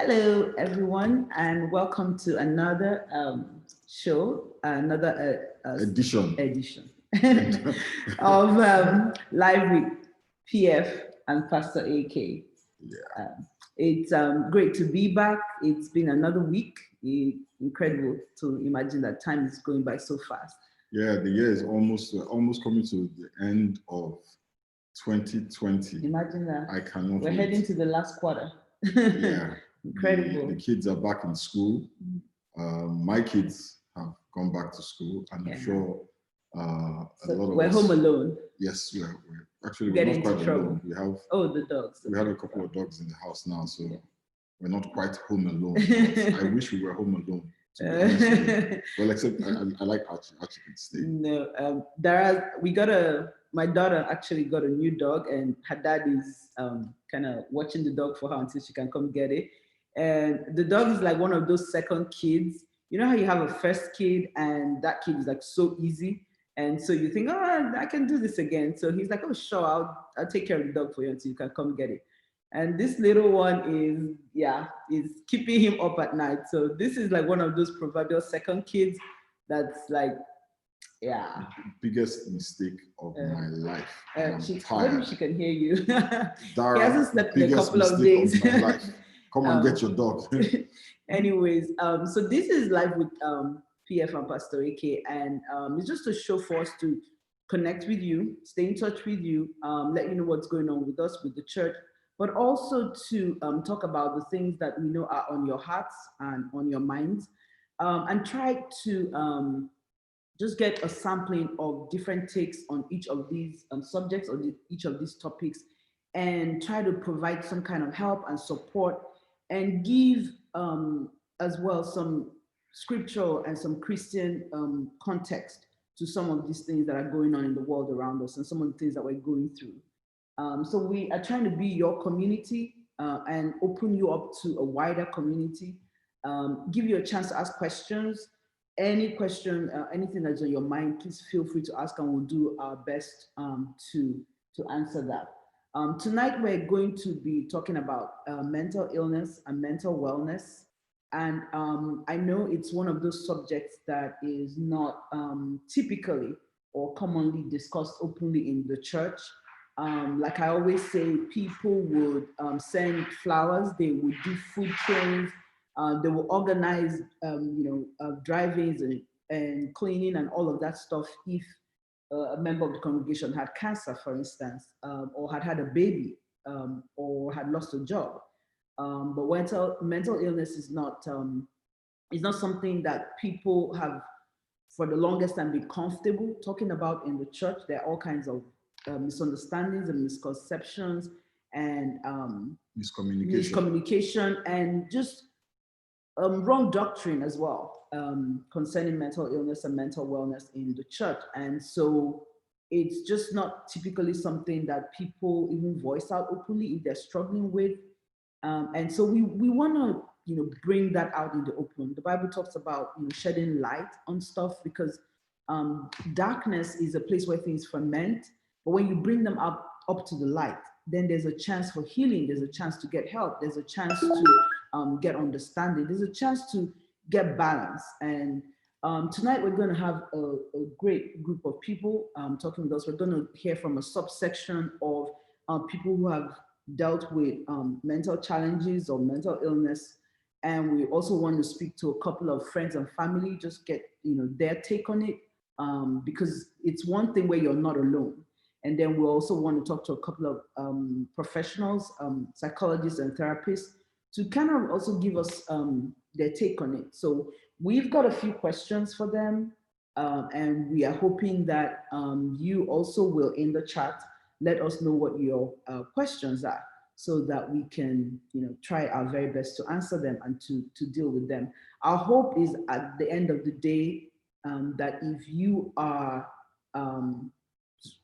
Hello, everyone, and welcome to another show, another Edition. edition of Live with PF and Pastor AK. Yeah, It's great to be back. It's been another week. Incredible to imagine that time is going by so fast. yeah. The year is almost coming to the end of 2020. Imagine that. I cannot We're wait. heading to the last quarter. Yeah, Incredible. The kids are back in school. My kids have gone back to school, and Yeah. I'm sure So a lot of we're us. home alone. Yes, we're actually Get we're not into quite trouble. alone. We have the dogs. we have a couple of dogs in the house now, so we're not quite home alone. But I wish we were home alone. To be honest with you. Well, except I like Archie. Archie can stay. No, my daughter actually got a new dog, and her dad is kind of watching the dog for her until she can come get it. And the dog is like one of those second kids. You know how you have a first kid, and that kid is like so easy, and so you think, oh, I can do this again. So he's like, oh, sure, I'll take care of the dog for you until you can come get it. And this little one is keeping him up at night. So this is like one of those proverbial second kids that's like, yeah. Biggest mistake of my life. I'm Maybe tired. she can hear you. Dara, He hasn't slept in a biggest couple of mistake days. of my life. Come and get your dog. Anyways, so this is Live with PF and Pastor AK, and it's just a show for us to connect with you, stay in touch with you, let you know what's going on with us, with the church, but also to talk about the things that we know are on your hearts and on your minds, and try to just get a sampling of different takes on each of these subjects or each of these topics, and try to provide some kind of help and support, and give as well some scriptural and some Christian context to some of these things that are going on in the world around us and some of the things that we're going through. So we are trying to be your community and open you up to a wider community, give you a chance to ask questions. Any question, anything that's on your mind, please feel free to ask, and we'll do our best to answer that. Tonight, we're going to be talking about mental illness and mental wellness. And I know it's one of those subjects that is not typically or commonly discussed openly in the church. Like I always say, people would send flowers, they would do food trains, they will organize, drive-ins and cleaning and all of that stuff if a member of the congregation had cancer, for instance, or had a baby, or had lost a job. But mental illness is not something that people have for the longest time been comfortable talking about in the church. There are all kinds of misunderstandings and misconceptions and miscommunication and just wrong doctrine as well concerning mental illness and mental wellness in the church. And so it's just not typically something that people even voice out openly if they're struggling with. And so we want to bring that out in the open. The Bible talks about shedding light on stuff, because darkness is a place where things ferment, but when you bring them up to the light, then there's a chance for healing, there's a chance to get help, there's a chance to get understanding, there's a chance to get balance. And tonight we're going to have a great group of people talking with us. We're going to hear from a subsection of people who have dealt with mental challenges or mental illness. And we also want to speak to a couple of friends and family, just get their take on it, because it's one thing where you're not alone. And then we also want to talk to a couple of professionals, psychologists and therapists, to kind of also give us their take on it. So we've got a few questions for them, and we are hoping that you also will, in the chat, let us know what your questions are, so that we can try our very best to answer them and to deal with them. Our hope is at the end of the day that if you are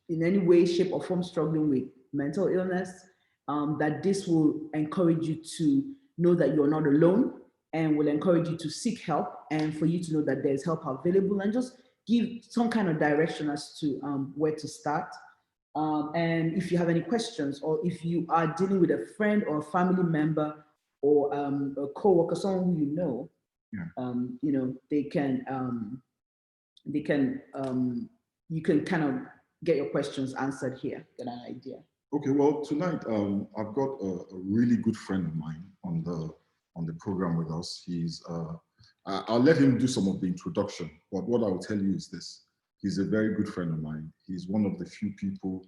in any way, shape, or form struggling with mental illness, that this will encourage you to know that you're not alone, and will encourage you to seek help, and for you to know that there's help available, and just give some kind of direction as to where to start. And if you have any questions, or if you are dealing with a friend or a family member or a coworker, someone who they can you can kind of get your questions answered here. Get an idea. Okay, well, tonight I've got a really good friend of mine on the program with us. I'll let him do some of the introduction, but what I will tell you is this: he's a very good friend of mine. He's one of the few people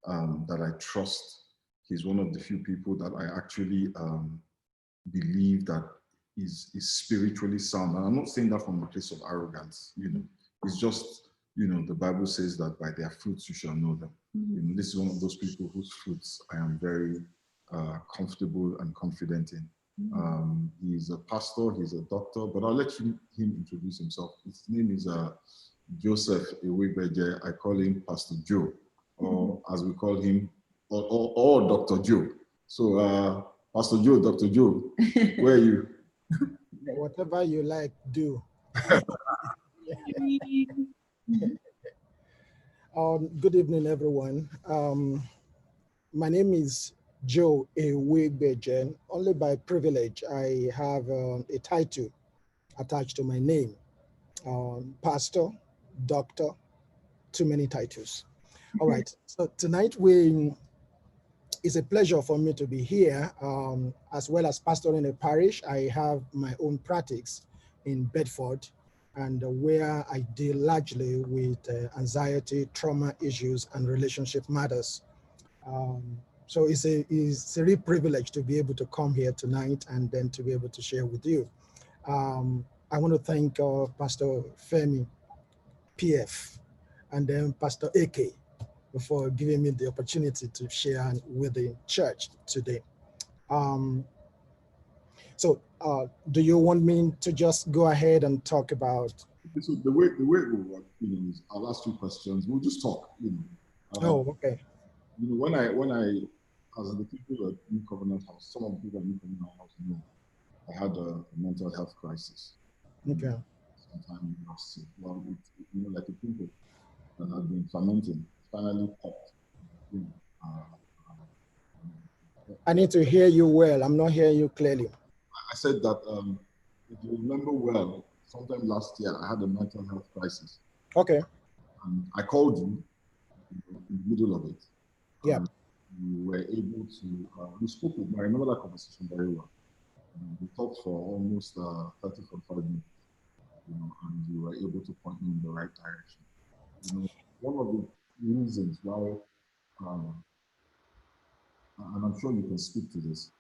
that I trust. He's one of the few people that I actually believe that is spiritually sound. And I'm not saying that from a place of arrogance. It's just, the Bible says that by their fruits you shall know them. This is one of those people whose fruits I am very comfortable and confident in. He's a pastor, he's a doctor, but I'll let him introduce himself. His name is Joseph Iwebeje. I call him Pastor Joe, or as we call him, or Dr. Joe. So Pastor Joe, Dr. Joe, where are you? Whatever you like, do. Good evening, everyone. My name is Joe Ewegbejen. Only by privilege, I have a title attached to my name. Pastor, doctor, too many titles. All right, so tonight it's a pleasure for me to be here, as well as pastoring a parish. I have my own practice in Bedford, and where I deal largely with anxiety, trauma issues, and relationship matters. So it's a real privilege to be able to come here tonight and then to be able to share with you. I want to thank Pastor Femi, PF, and then Pastor AK for giving me the opportunity to share with the church today. So do you want me to just go ahead and talk about? So the way it will work, is I'll ask you questions. We'll just talk, Oh, okay. When I, as the people at New Covenant House, some of the people at New Covenant House know, I had a mental health crisis. Okay. Sometime last year. Well, like a pimple that had been fermenting, finally popped. I need to hear you well. I'm not hearing you clearly. I said that if you remember well, sometime last year I had a mental health crisis. Okay. And I called you in the middle of it. Yeah. You were able to, we spoke with me. I remember that conversation very well. We talked for almost 30, 45 minutes, and you were able to point me in the right direction. One of the reasons why, and I'm sure you can speak to this,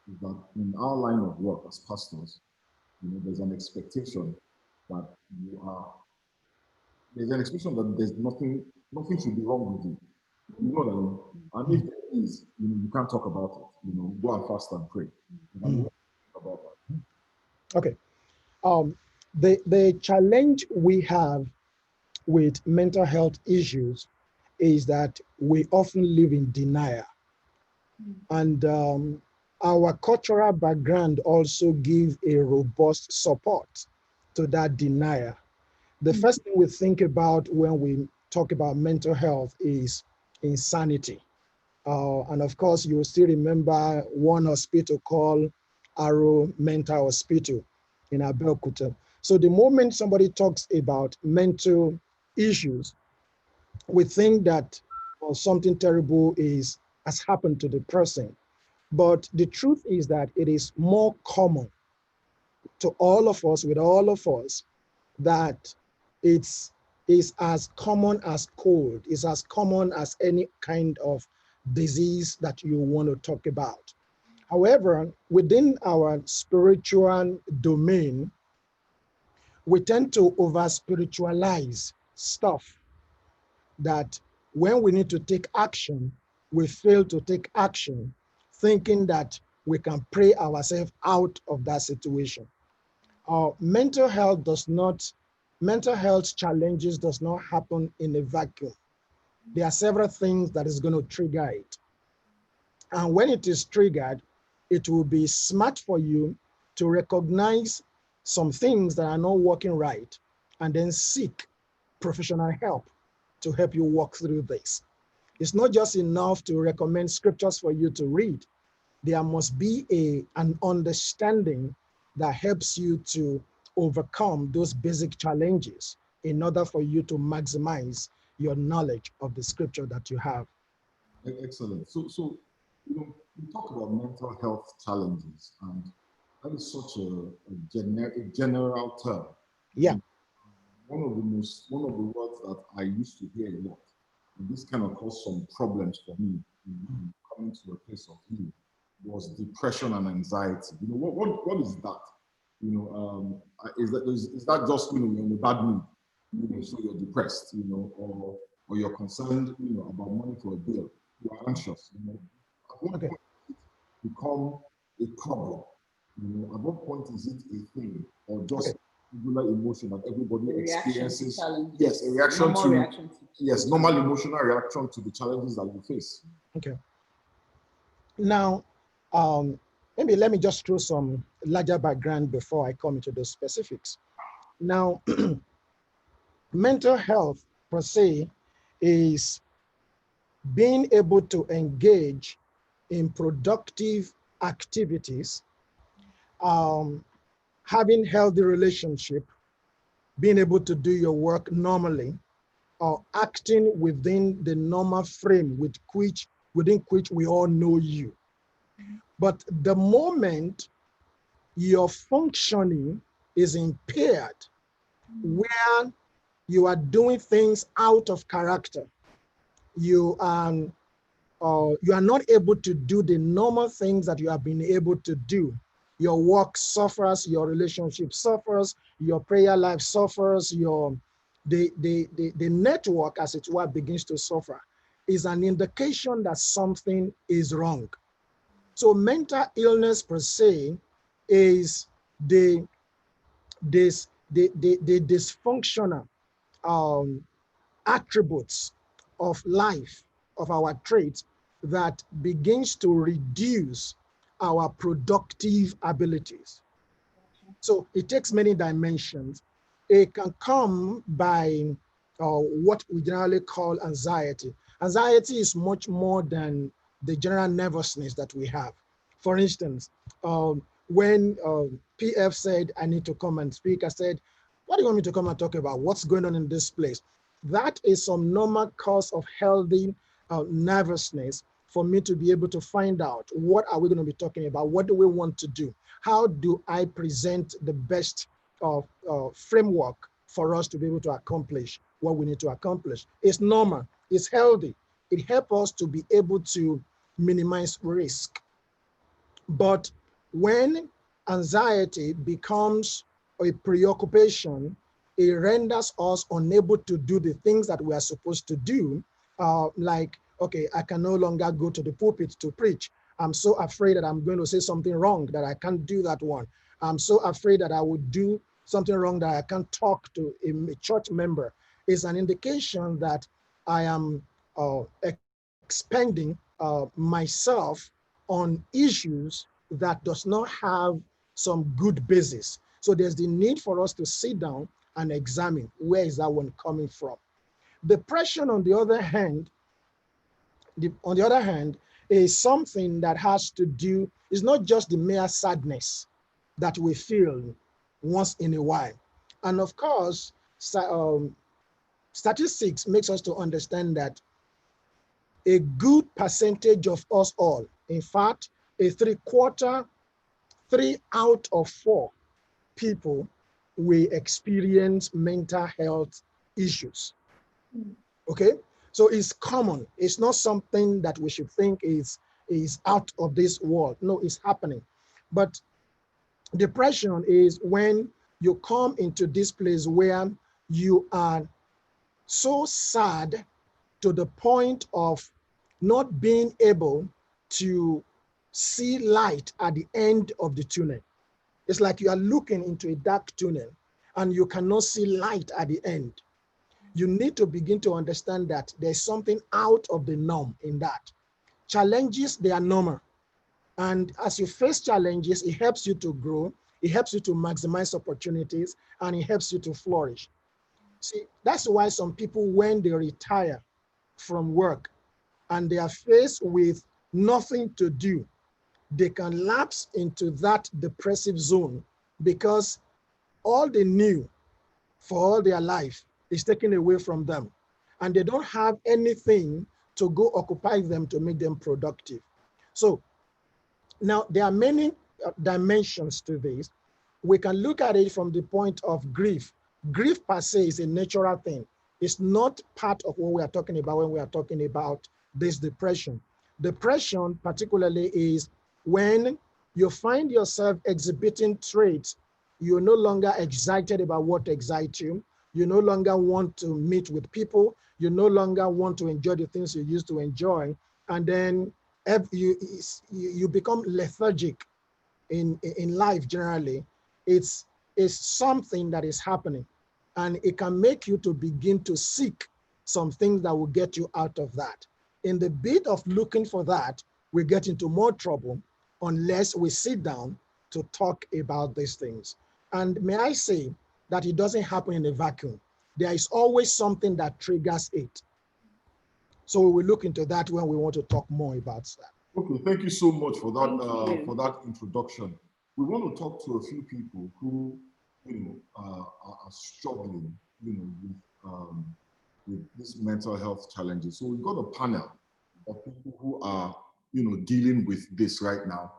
is that in our line of work as pastors, there's an expectation that there's an expectation that there's nothing should be wrong with you. You know what I mean? And if there is, you can't talk about it. Go and fast and pray. About that. Okay. The challenge we have with mental health issues is that we often live in denial. And our cultural background also gives a robust support to that denial. The first thing we think about when we talk about mental health is insanity. And of course, you will still remember one hospital called Arrow Mental Hospital in Abeokuta. So the moment somebody talks about mental issues, we think that something terrible has happened to the person. But the truth is that it is more common to all of us, with all of us, that it's as common as cold, it's as common as any kind of disease that you want to talk about. However, within our spiritual domain, we tend to over-spiritualize stuff that when we need to take action, we fail to take action, thinking that we can pray ourselves out of that situation. Mental health challenges does not happen in a vacuum. There are several things that is going to trigger it. And when it is triggered, it will be smart for you to recognize some things that are not working right and then seek professional help to help you walk through this. It's not just enough to recommend scriptures for you to read. there must be an understanding that helps you to overcome those basic challenges in order for you to maximize your knowledge of the scripture that you have. Excellent. So we talk about mental health challenges, and that is such a general term. Yeah. One of the words that I used to hear a lot, and this kind of caused some problems for me in coming to a place of healing, was depression and anxiety. What is that? Is that just you're in a bad mood, so you're depressed, or you're concerned, about money for a bill, you're anxious, At what Okay. point does it become a problem? At what point is it a thing, or just Okay. regular emotion that everybody experiences? Yes, a reaction normal to reaction to yes, normal emotional reaction to the challenges that you face. Okay. Now, maybe let me just throw some larger background before I come into the specifics. Now, mental health per se is being able to engage in productive activities, having healthy relationship, being able to do your work normally, or acting within the normal frame within which we all know you. But the moment your functioning is impaired, where you are doing things out of character, you are not able to do the normal things that you have been able to do. Your work suffers, your relationship suffers, your prayer life suffers, the network, as it were, begins to suffer, is an indication that something is wrong. So mental illness per se is the dysfunctional um, attributes of life, of our traits, that begins to reduce our productive abilities. So it takes many dimensions. It can come by what we generally call anxiety. Anxiety is much more than the general nervousness that we have. For instance, when PF said, I need to come and speak, I said, what do you want me to come and talk about? What's going on in this place? That is some normal cause of healthy nervousness for me to be able to find out what are we going to be talking about? What do we want to do? How do I present the best framework for us to be able to accomplish what we need to accomplish? It's normal, it's healthy. It helps us to be able to minimize risk. But when anxiety becomes a preoccupation, it renders us unable to do the things that we are supposed to do. Like, okay, I can no longer go to the pulpit to preach. I'm so afraid that I'm going to say something wrong that I can't do that one. I'm so afraid that I would do something wrong that I can't talk to a church member. It's an indication that I am expending myself on issues that does not have some good basis. So there's the need for us to sit down and examine where is that one coming from. Depression, on the other hand, is something that has to do, it's not just the mere sadness that we feel once in a while. And of course, statistics makes us to understand that a good percentage of us all, in fact, a 3 out of 4 people will experience mental health issues. Okay, so it's common. It's not something that we should think is out of this world. No, it's happening. But depression is when you come into this place where you are so sad to the point of not being able to see light at the end of the tunnel. It's like you are looking into a dark tunnel and you cannot see light at the end. You need to begin to understand that there's something out of the norm in that. Challenges, they are normal. And as you face challenges, it helps you to grow, it helps you to maximize opportunities, and it helps you to flourish. See, that's why some people, when they retire from work and they are faced with nothing to do, they can lapse into that depressive zone because all they knew for all their life is taken away from them. And they don't have anything to go occupy them to make them productive. So now there are many dimensions to this. We can look at it from the point of grief. Grief per se is a natural thing. It's not part of what we are talking about when we are talking about this depression. Depression particularly is when you find yourself exhibiting traits. You're no longer excited about what excites you. You no longer want to meet with people. You no longer want to enjoy the things you used to enjoy. And then you become lethargic in life generally. It's something that is happening. And it can make you to begin to seek some things that will get you out of that. In the bit of looking for that, we get into more trouble unless we sit down to talk about these things. And may I say that it doesn't happen in a vacuum. There is always something that triggers it. So we will look into that when we want to talk more about that. Okay, thank you so much for that introduction. We want to talk to a few people who, are struggling, with these mental health challenges. So we've got a panel of people who are, dealing with this right now.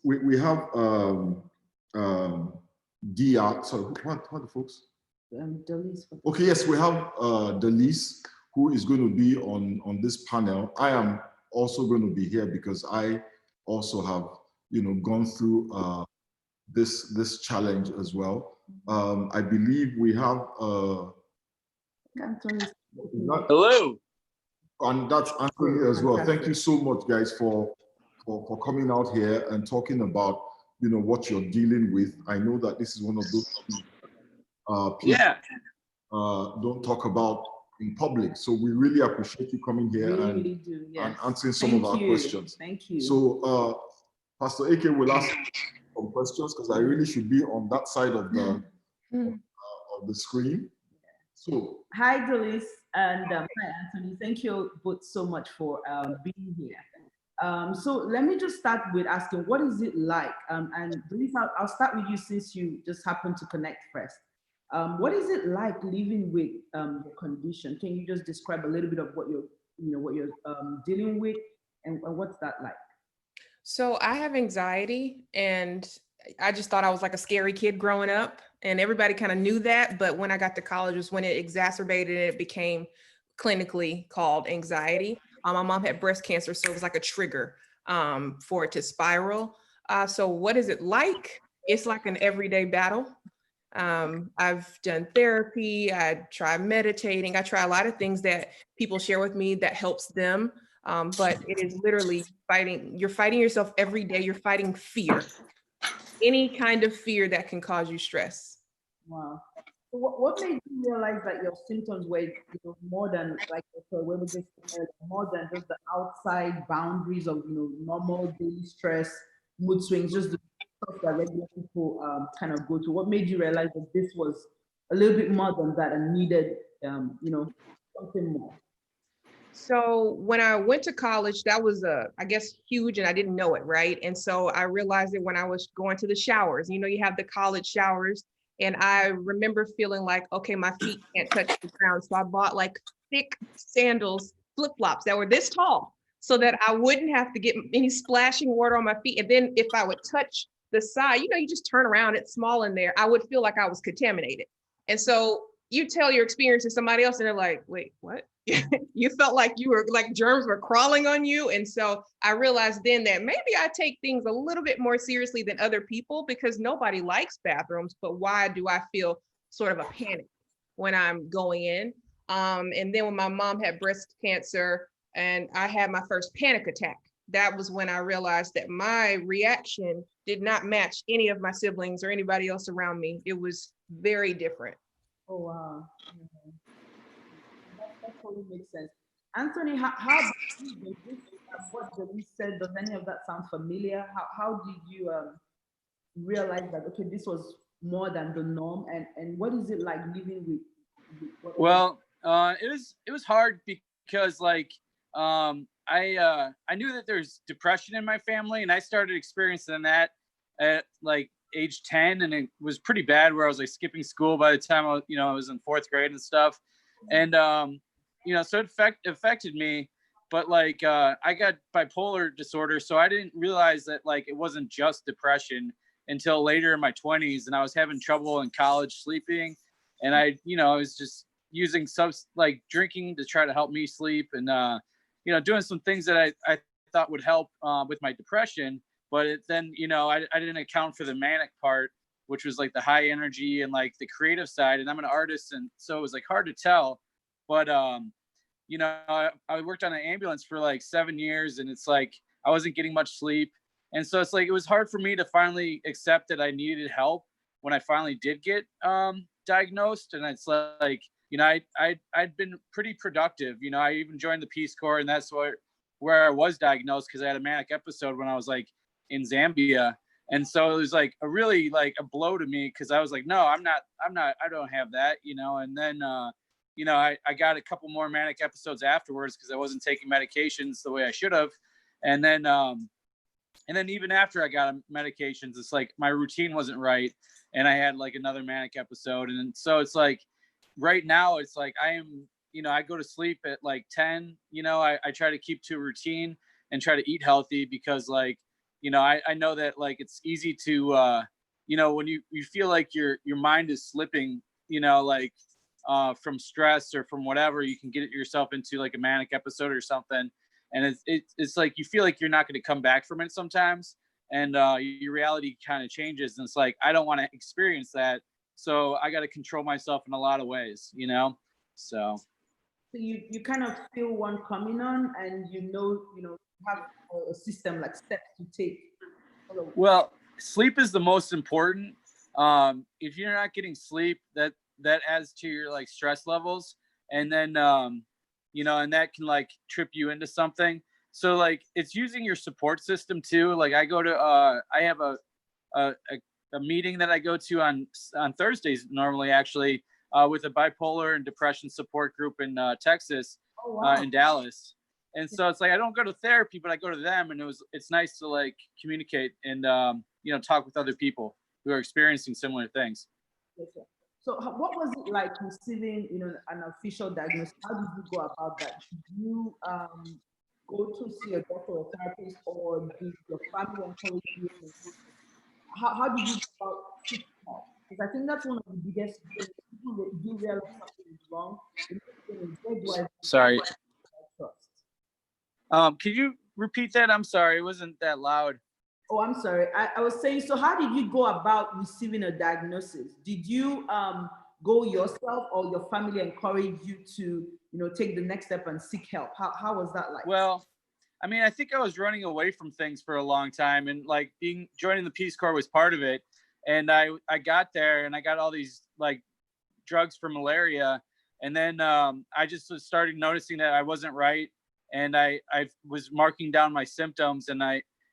We have DR. Sorry, what the folks? Okay, yes, we have Delise, who is going to be on this panel. I am also going to be here because I also have, gone through this challenge as well. I believe we have hello, and that's Anthony as well. Thank you so much, guys, for coming out here and talking about what you're dealing with. I know that this is one of those people don't talk about in public, so we really appreciate you coming here and answering some of our questions. Thank you. So Pastor AK will ask some questions because I really should be on that side of the screen. So hi, Delise, and hi, Anthony. Thank you both so much for being here. So let me just start with asking, what is it like? And Delise, I'll start with you since you just happened to connect first. What is it like living with the condition? Can you just describe a little bit of what you're dealing with, and what's that like? So I have anxiety, and I just thought I was like a scary kid growing up, and everybody kind of knew that. But when I got to college was when it exacerbated and it became clinically called anxiety. My mom had breast cancer, so it was like a trigger for it to spiral. So what is it like? It's like an everyday battle. I've done therapy, I try meditating, I try a lot of things that people share with me that helps them. But it is literally you're fighting yourself every day. You're fighting fear, any kind of fear that can cause you stress. Wow. So what made you realize that your symptoms were more than, like when we just more than just the outside boundaries of normal daily stress, mood swings, just the stuff that regular people kind of go to? What made you realize that this was a little bit more than that and needed something more? So when I went to college, that was I guess huge, and I didn't know it, right? And so I realized it when I was going to the showers. You have the college showers, and I remember feeling like, okay, my feet can't touch the ground. So I bought like thick sandals, flip-flops that were this tall so that I wouldn't have to get any splashing water on my feet. And then if I would touch the side, you just turn around, it's small in there, I would feel like I was contaminated. And so you tell your experience to somebody else and they're like, wait, what? You felt like you were like germs were crawling on you. And so I realized then that maybe I take things a little bit more seriously than other people, because nobody likes bathrooms, but why do I feel sort of a panic when I'm going in? And then when my mom had breast cancer and I had my first panic attack, that was when I realized that my reaction did not match any of my siblings or anybody else around me. It was very different. Oh, wow. Mm-hmm. That totally makes sense. Anthony, how did this, what Denise said, does any of that sound familiar? How did you realize that, okay, this was more than the norm? And what is it like living with well, it was hard because I knew that there's depression in my family, and I started experiencing that at like age 10, and it was pretty bad where I was like skipping school by the time I was in 4th grade and stuff. And so it affected me. But like I got bipolar disorder, so I didn't realize that like it wasn't just depression until later in my 20s, and I was having trouble in college sleeping, and I was just using like drinking to try to help me sleep, and doing some things that I thought would help with my depression. But then I didn't account for the manic part, which was like the high energy and like the creative side, and I'm an artist, and so it was like hard to tell. But I worked on an ambulance for like 7 years, and it's like I wasn't getting much sleep. And so it's like it was hard for me to finally accept that I needed help when I finally did get diagnosed. And it's like, I'd been pretty productive. I even joined the Peace Corps, and that's where I was diagnosed, because I had a manic episode when I was like in Zambia. And so it was like a really like a blow to me, because I was like, no, I'm not, I don't have that, and then I got a couple more manic episodes afterwards because I wasn't taking medications the way I should have. And then even after I got medications, it's like my routine wasn't right, and I had like another manic episode. And so it's like right now it's like I am, I go to sleep at like 10, I try to keep to a routine and try to eat healthy, because like, I know that like it's easy to when you feel like your mind is slipping, like from stress or from whatever, you can get yourself into like a manic episode or something. And it's like you feel like you're not going to come back from it sometimes, and your reality kind of changes, and it's like I don't want to experience that, so I got to control myself in a lot of ways, so you kind of feel one coming on, and have a system like steps to take. Well, sleep is the most important. If you're not getting sleep, that adds to your like stress levels, and then and that can like trip you into something. So like it's using your support system too. Like I go to I have a meeting that I go to on Thursdays normally, actually, with a bipolar and depression support group in Texas. Oh, wow. In Dallas. And so it's like I don't go to therapy, but I go to them, and it's nice to like communicate and talk with other people who are experiencing similar things. Okay. So what was it like receiving an official diagnosis? How did you go about that? Did you go to see a doctor or therapist, or did your family encourage you? How did you go about seeking help? Because I think that's one of the biggest things. People do realize something is wrong. Sorry. Could you repeat that? I'm sorry, it wasn't that loud. Oh, I'm sorry. I was saying, so how did you go about receiving a diagnosis? Did you go yourself, or your family encouraged you to, take the next step and seek help? How was that like? Well, I mean, I think I was running away from things for a long time, and like joining the Peace Corps was part of it. And I got there, and I got all these like drugs for malaria. And then I just started noticing that I wasn't right. And I was marking down my symptoms, and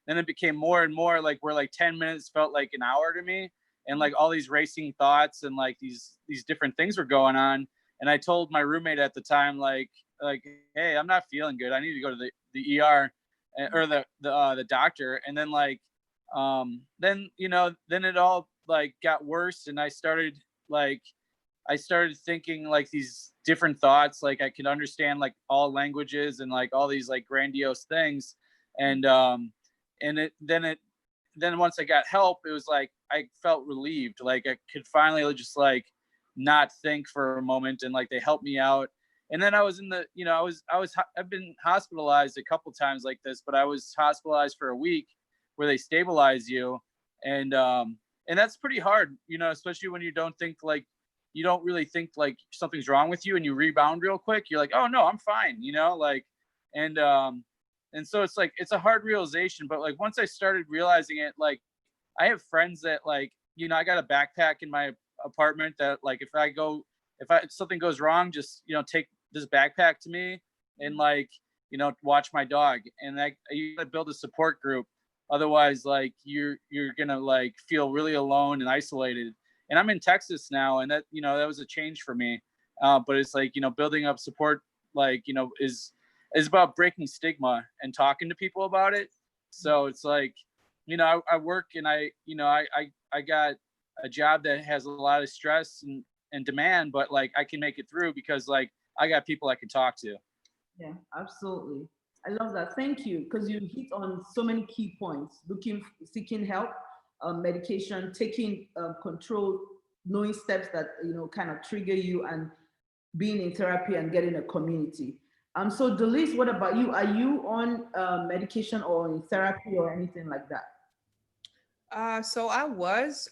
then it became more and more like where like 10 minutes felt like an hour to me, and like all these racing thoughts and like these different things were going on. And I told my roommate at the time, like, hey, I'm not feeling good. I need to go to the ER or the doctor. And then like, then it all like got worse. And I started thinking like these different thoughts, like I could understand like all languages and like all these like grandiose things. And then once I got help, it was like I felt relieved, like I could finally just like not think for a moment, and like they helped me out. And then I was in the I've been hospitalized a couple times like this, but I was hospitalized for a week where they stabilize you, and that's pretty hard, especially when you don't really think like something's wrong with you, and you rebound real quick. You're like, oh no, I'm fine, and so it's like, it's a hard realization. But like, once I started realizing it, like I have friends that like, I got a backpack in my apartment that like, if something goes wrong, just, take this backpack to me and like, watch my dog. And you gotta build a support group. Otherwise, like you're gonna like feel really alone and isolated. And I'm in Texas now, and that was a change for me. But it's like, building up support, like, is about breaking stigma and talking to people about it. So it's like, you know, I work and I got a job that has a lot of stress and demand, but like I can make it through because like I got people I can talk to. Yeah, absolutely. I love that. Thank you, because you hit on so many key points: seeking help, medication, taking control, knowing steps that kind of trigger you, and being in therapy and getting a community. So Delise, what about you? Are you on medication or in therapy or anything like that? So I was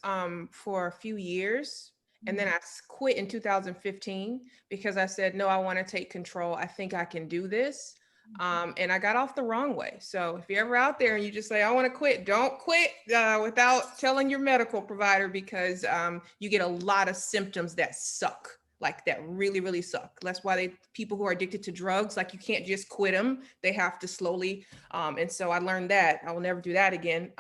for a few years, and then I quit in 2015 because I said, no, I want to take control. I think I can do this. And I got off the wrong way. So if you're ever out there and you just say, I want to quit, don't quit without telling your medical provider, because you get a lot of symptoms that suck, like that really, really suck. That's why people who are addicted to drugs, like you can't just quit them. They have to slowly. And so I learned that I will never do that again.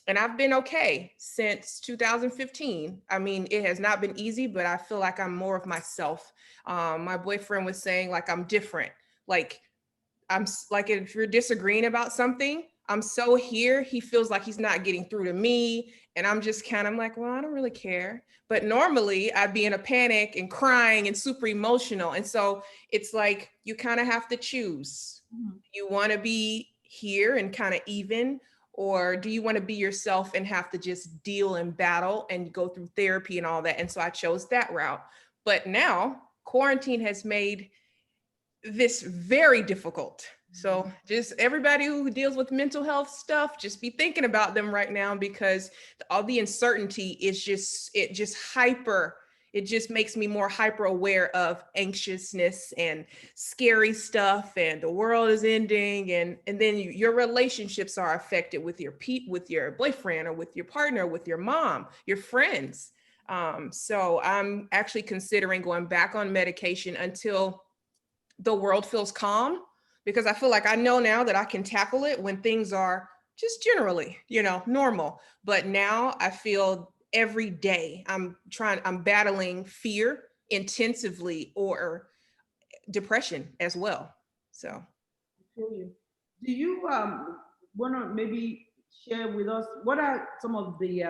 And I've been okay since 2015. I mean, it has not been easy, but I feel like I'm more of myself. My boyfriend was saying like, I'm different. Like, I'm like, if you're disagreeing about something, I'm so here, he feels like he's not getting through to me. And I'm just I'm like, well, I don't really care. But normally I'd be in a panic and crying and super emotional. And so it's like, you kind of have to choose. You want to be here and kind of even, or do you want to be yourself and have to just deal and battle and go through therapy and all that? And so I chose that route. But now quarantine has made this very difficult. So just everybody who deals with mental health stuff, just be thinking about them right now, because all the uncertainty is it just makes me more hyper aware of anxiousness and scary stuff, and the world is ending, and then your relationships are affected with your boyfriend or with your partner, with your mom, your friends. So I'm actually considering going back on medication until the world feels calm, because I feel like I know now that I can tackle it when things are just generally, normal. But now I feel every day I'm battling fear intensively, or depression as well. So I feel you. Do you want to maybe share with us what are some of the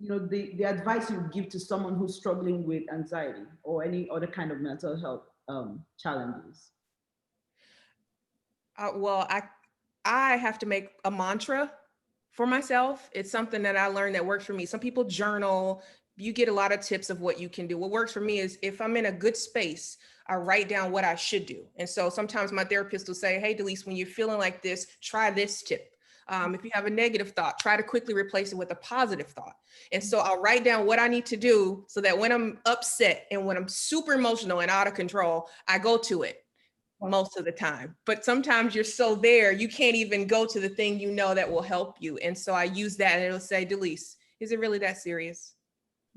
the advice you would give to someone who's struggling with anxiety or any other kind of mental health challenges? Well, I have to make a mantra for myself. It's something that I learned that works for me. Some people journal. You get a lot of tips of what you can do. What works for me is if I'm in a good space, I write down what I should do. And so sometimes my therapist will say, hey, Delise, when you're feeling like this, try this tip. If you have a negative thought, try to quickly replace it with a positive thought. And so I'll write down what I need to do so that when I'm upset and when I'm super emotional and out of control, I go to it most of the time. But sometimes you're so there, you can't even go to the thing that will help you. And so I use that, and it'll say, Delise, is it really that serious?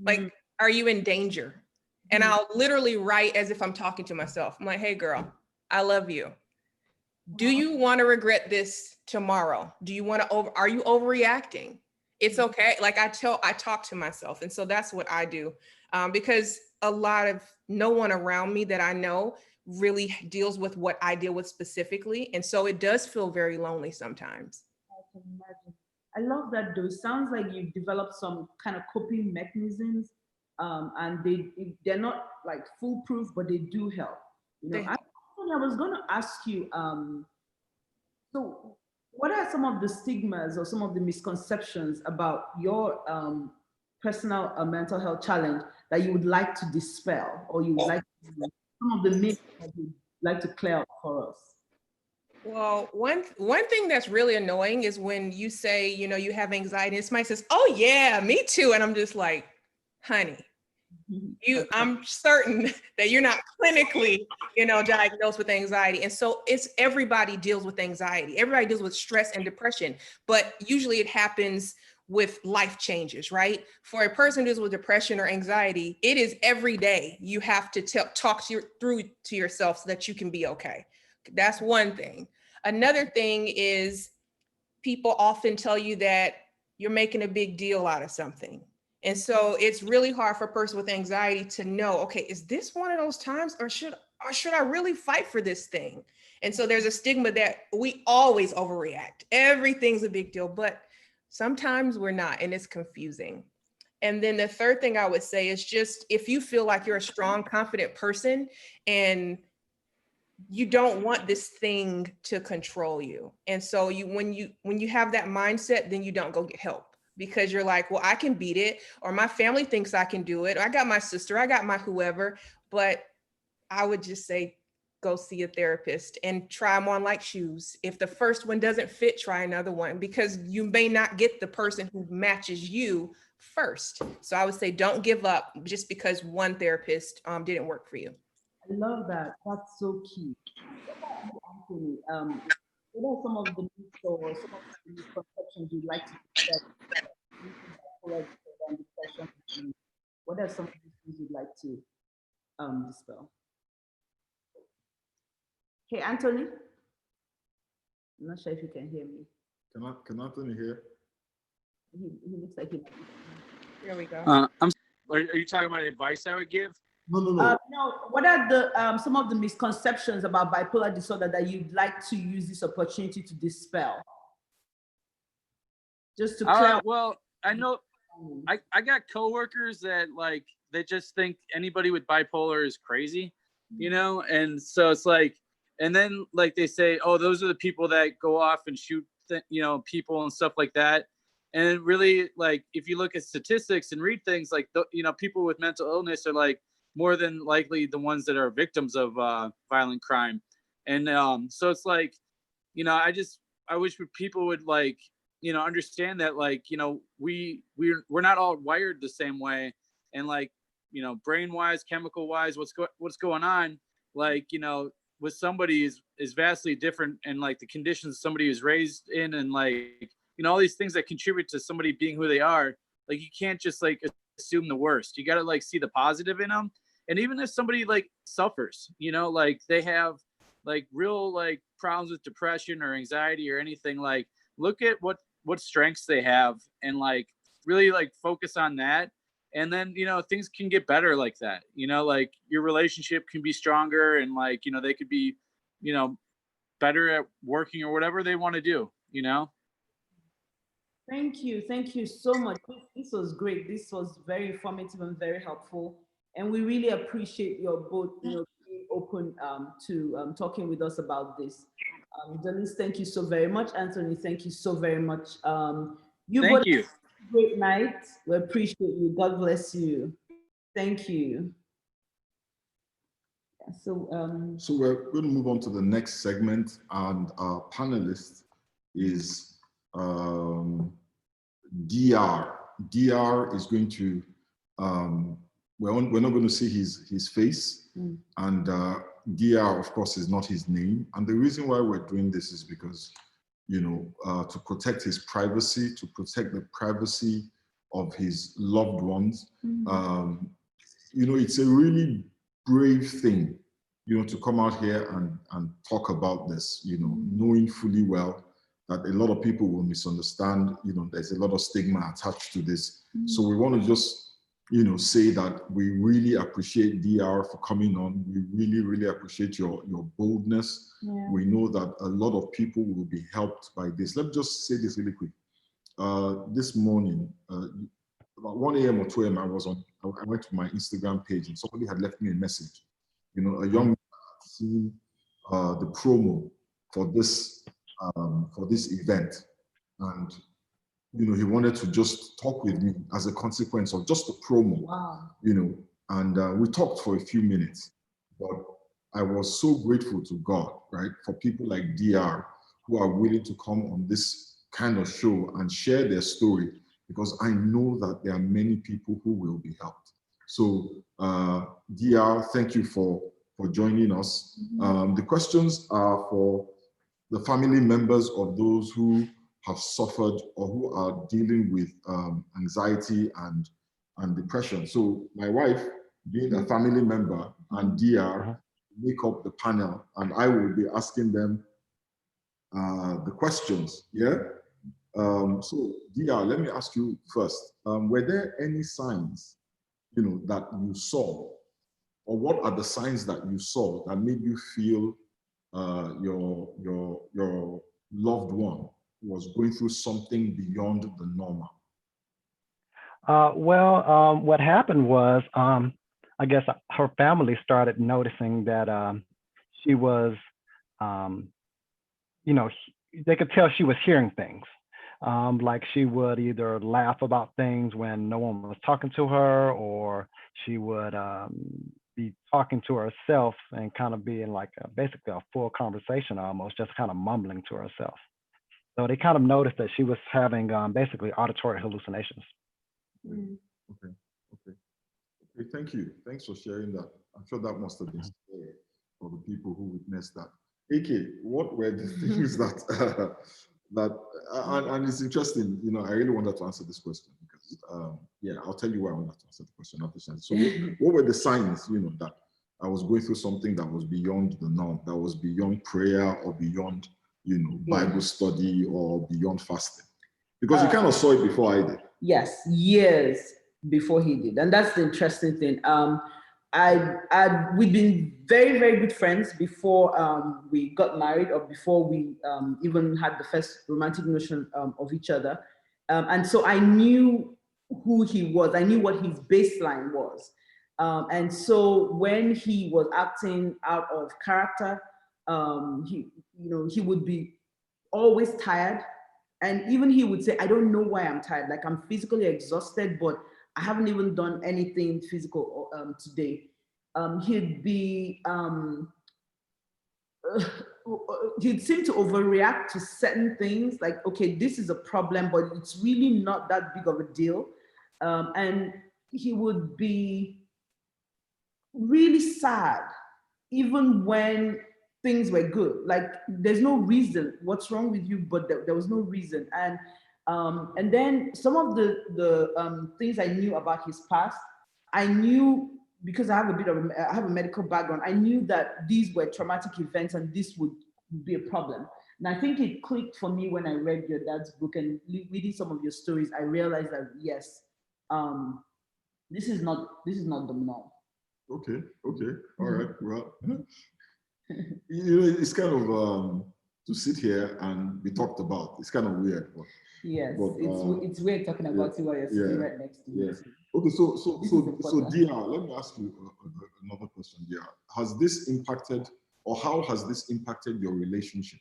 Like, are you in danger? And I'll literally write as if I'm talking to myself. I'm like, hey girl, I love you. Do you want to regret this tomorrow? Are you overreacting? It's okay. Like I talk to myself. And so that's what I do. Because no one around me that I know really deals with what I deal with specifically. And so it does feel very lonely sometimes. I can imagine. I love that though. It sounds like you've developed some kind of coping mechanisms, and they're not like foolproof, but they do help. I was going to ask you, so what are some of the stigmas or some of the misconceptions about your personal mental health challenge that you would like to dispel, or you would like to, some of the myths that you'd like to clear up for us? Well, one thing that's really annoying is when you say, you have anxiety, and somebody says, oh yeah, me too. And I'm just like, honey, I'm certain that you're not clinically, diagnosed with anxiety. And so everybody deals with anxiety. Everybody deals with stress and depression, but usually it happens with life changes, right? For a person who deals with depression or anxiety, it is every day you have to talk through to yourself so that you can be okay. That's one thing. Another thing is people often tell you that you're making a big deal out of something. And so it's really hard for a person with anxiety to know, okay, is this one of those times, or should or should I really fight for this thing? And so there's a stigma that we always overreact. Everything's a big deal, but sometimes we're not, and it's confusing. And then the third thing I would say is just if you feel like you're a strong, confident person and you don't want this thing to control you. And so when you have that mindset, then you don't go get help because you're like, well, I can beat it, or my family thinks I can do it. Or I got my sister, I got my whoever. But I would just say, go see a therapist and try them on like shoes. If the first one doesn't fit, try another one, because you may not get the person who matches you first. So I would say, don't give up just because one therapist didn't work for you. I love that. That's so key. Anthony, what are some of the myths or some of the misconceptions you'd like to share? What are some of the things you'd like to dispel? Hey, Anthony. I'm not sure if you can hear me. Can Anthony hear? He looks like he. There we go. Are you talking about advice I would give? No. No. What are the some of the misconceptions about bipolar disorder that you'd like to use this opportunity to dispel? Just to clarify. Well, I know I got coworkers that like they just think anybody with bipolar is crazy, you know, and so it's like, and then like they say, oh, those are the people that go off and shoot, people and stuff like that. And really, like, if you look at statistics and read things like, people with mental illness are like more than likely the ones that are victims of violent crime. And so it's like, I wish people would like, understand that, like, we're not all wired the same way. And like, brain wise, chemical wise, what's going on, like, with somebody is vastly different. And like the conditions somebody is raised in, and like, all these things that contribute to somebody being who they are. Like, you can't just like assume the worst. You got to like see the positive in them. And even if somebody like suffers, like they have like real like problems with depression or anxiety or anything, like look at what strengths they have and like really like focus on that. And then, things can get better like that, like your relationship can be stronger, and like, they could be, better at working or whatever they want to do, Thank you so much. This was great. This was very informative and very helpful. And we really appreciate your both, being open to talking with us about this. Denise, thank you so very much. Anthony, thank you so very much. Thank you. Great night. We appreciate you. God bless you. Thank you. So we're going to move on to the next segment, and our panelist is DR. DR is going to, we're not going to see his face, and DR, of course, is not his name. And the reason why we're doing this is because, to protect his privacy, to protect the privacy of his loved ones. It's a really brave thing, to come out here and talk about this, knowing fully well that a lot of people will misunderstand, there's a lot of stigma attached to this. So we want to just, say that we really appreciate DR for coming on. We really, really appreciate your boldness. Yeah. We know that a lot of people will be helped by this. Let me just say this really quick. This morning, about 1 a.m. or 2 a.m., I went to my Instagram page and somebody had left me a message. A young man had seen the promo for this event, and he wanted to just talk with me as a consequence of just the promo. Wow. And we talked for a few minutes, but I was so grateful to God, right, for people like DR who are willing to come on this kind of show and share their story, because I know that there are many people who will be helped. So DR, thank you for joining us. The questions are for the family members of those who have suffered or who are dealing with anxiety and depression. So my wife, being a family member, and DR make up the panel, and I will be asking them the questions. Yeah. So DR, let me ask you first. Were there any signs, that you saw or what are the signs that you saw that made you feel your loved one was going through something beyond the normal? What happened was, I guess her family started noticing that she was, they could tell she was hearing things. Like she would either laugh about things when no one was talking to her, or she would be talking to herself and kind of be in like basically a full conversation almost, just kind of mumbling to herself. So they kind of noticed that she was having basically auditory hallucinations. Okay. Thank you. Thanks for sharing that. I'm sure that must have been scary for the people who witnessed that. AK, what were the things that and it's interesting, I really wanted to answer this question because I'll tell you why I wanted to answer the question after. So what were the signs, that I was going through something that was beyond the norm, that was beyond prayer or beyond, Bible study or beyond fasting? Because you kind of saw it before I did. Yes, years before he did. And that's the interesting thing. We'd been very, very good friends before we got married, or before we even had the first romantic notion of each other. And so I knew who he was. I knew what his baseline was. And so when he was acting out of character, he would be always tired. And even he would say, I don't know why I'm tired. Like, I'm physically exhausted, but I haven't even done anything physical today. He'd seem to overreact to certain things. Like, okay, this is a problem, but it's really not that big of a deal. And he would be really sad, even when things were good. Like, there's no reason. What's wrong with you? But there was no reason. And then some of the things I knew about his past, I knew, because I have a medical background, I knew that these were traumatic events and this would be a problem. And I think it clicked for me when I read your dad's book and reading some of your stories. I realized that yes, this is not the norm. Okay, all right. Well, it's kind of to sit here and be talked about. It's kind of weird. Yes, it's weird talking about it while you're sitting right next to me. Okay, so Dia, let me ask you another question. Dia, has this impacted, or how has this impacted your relationship?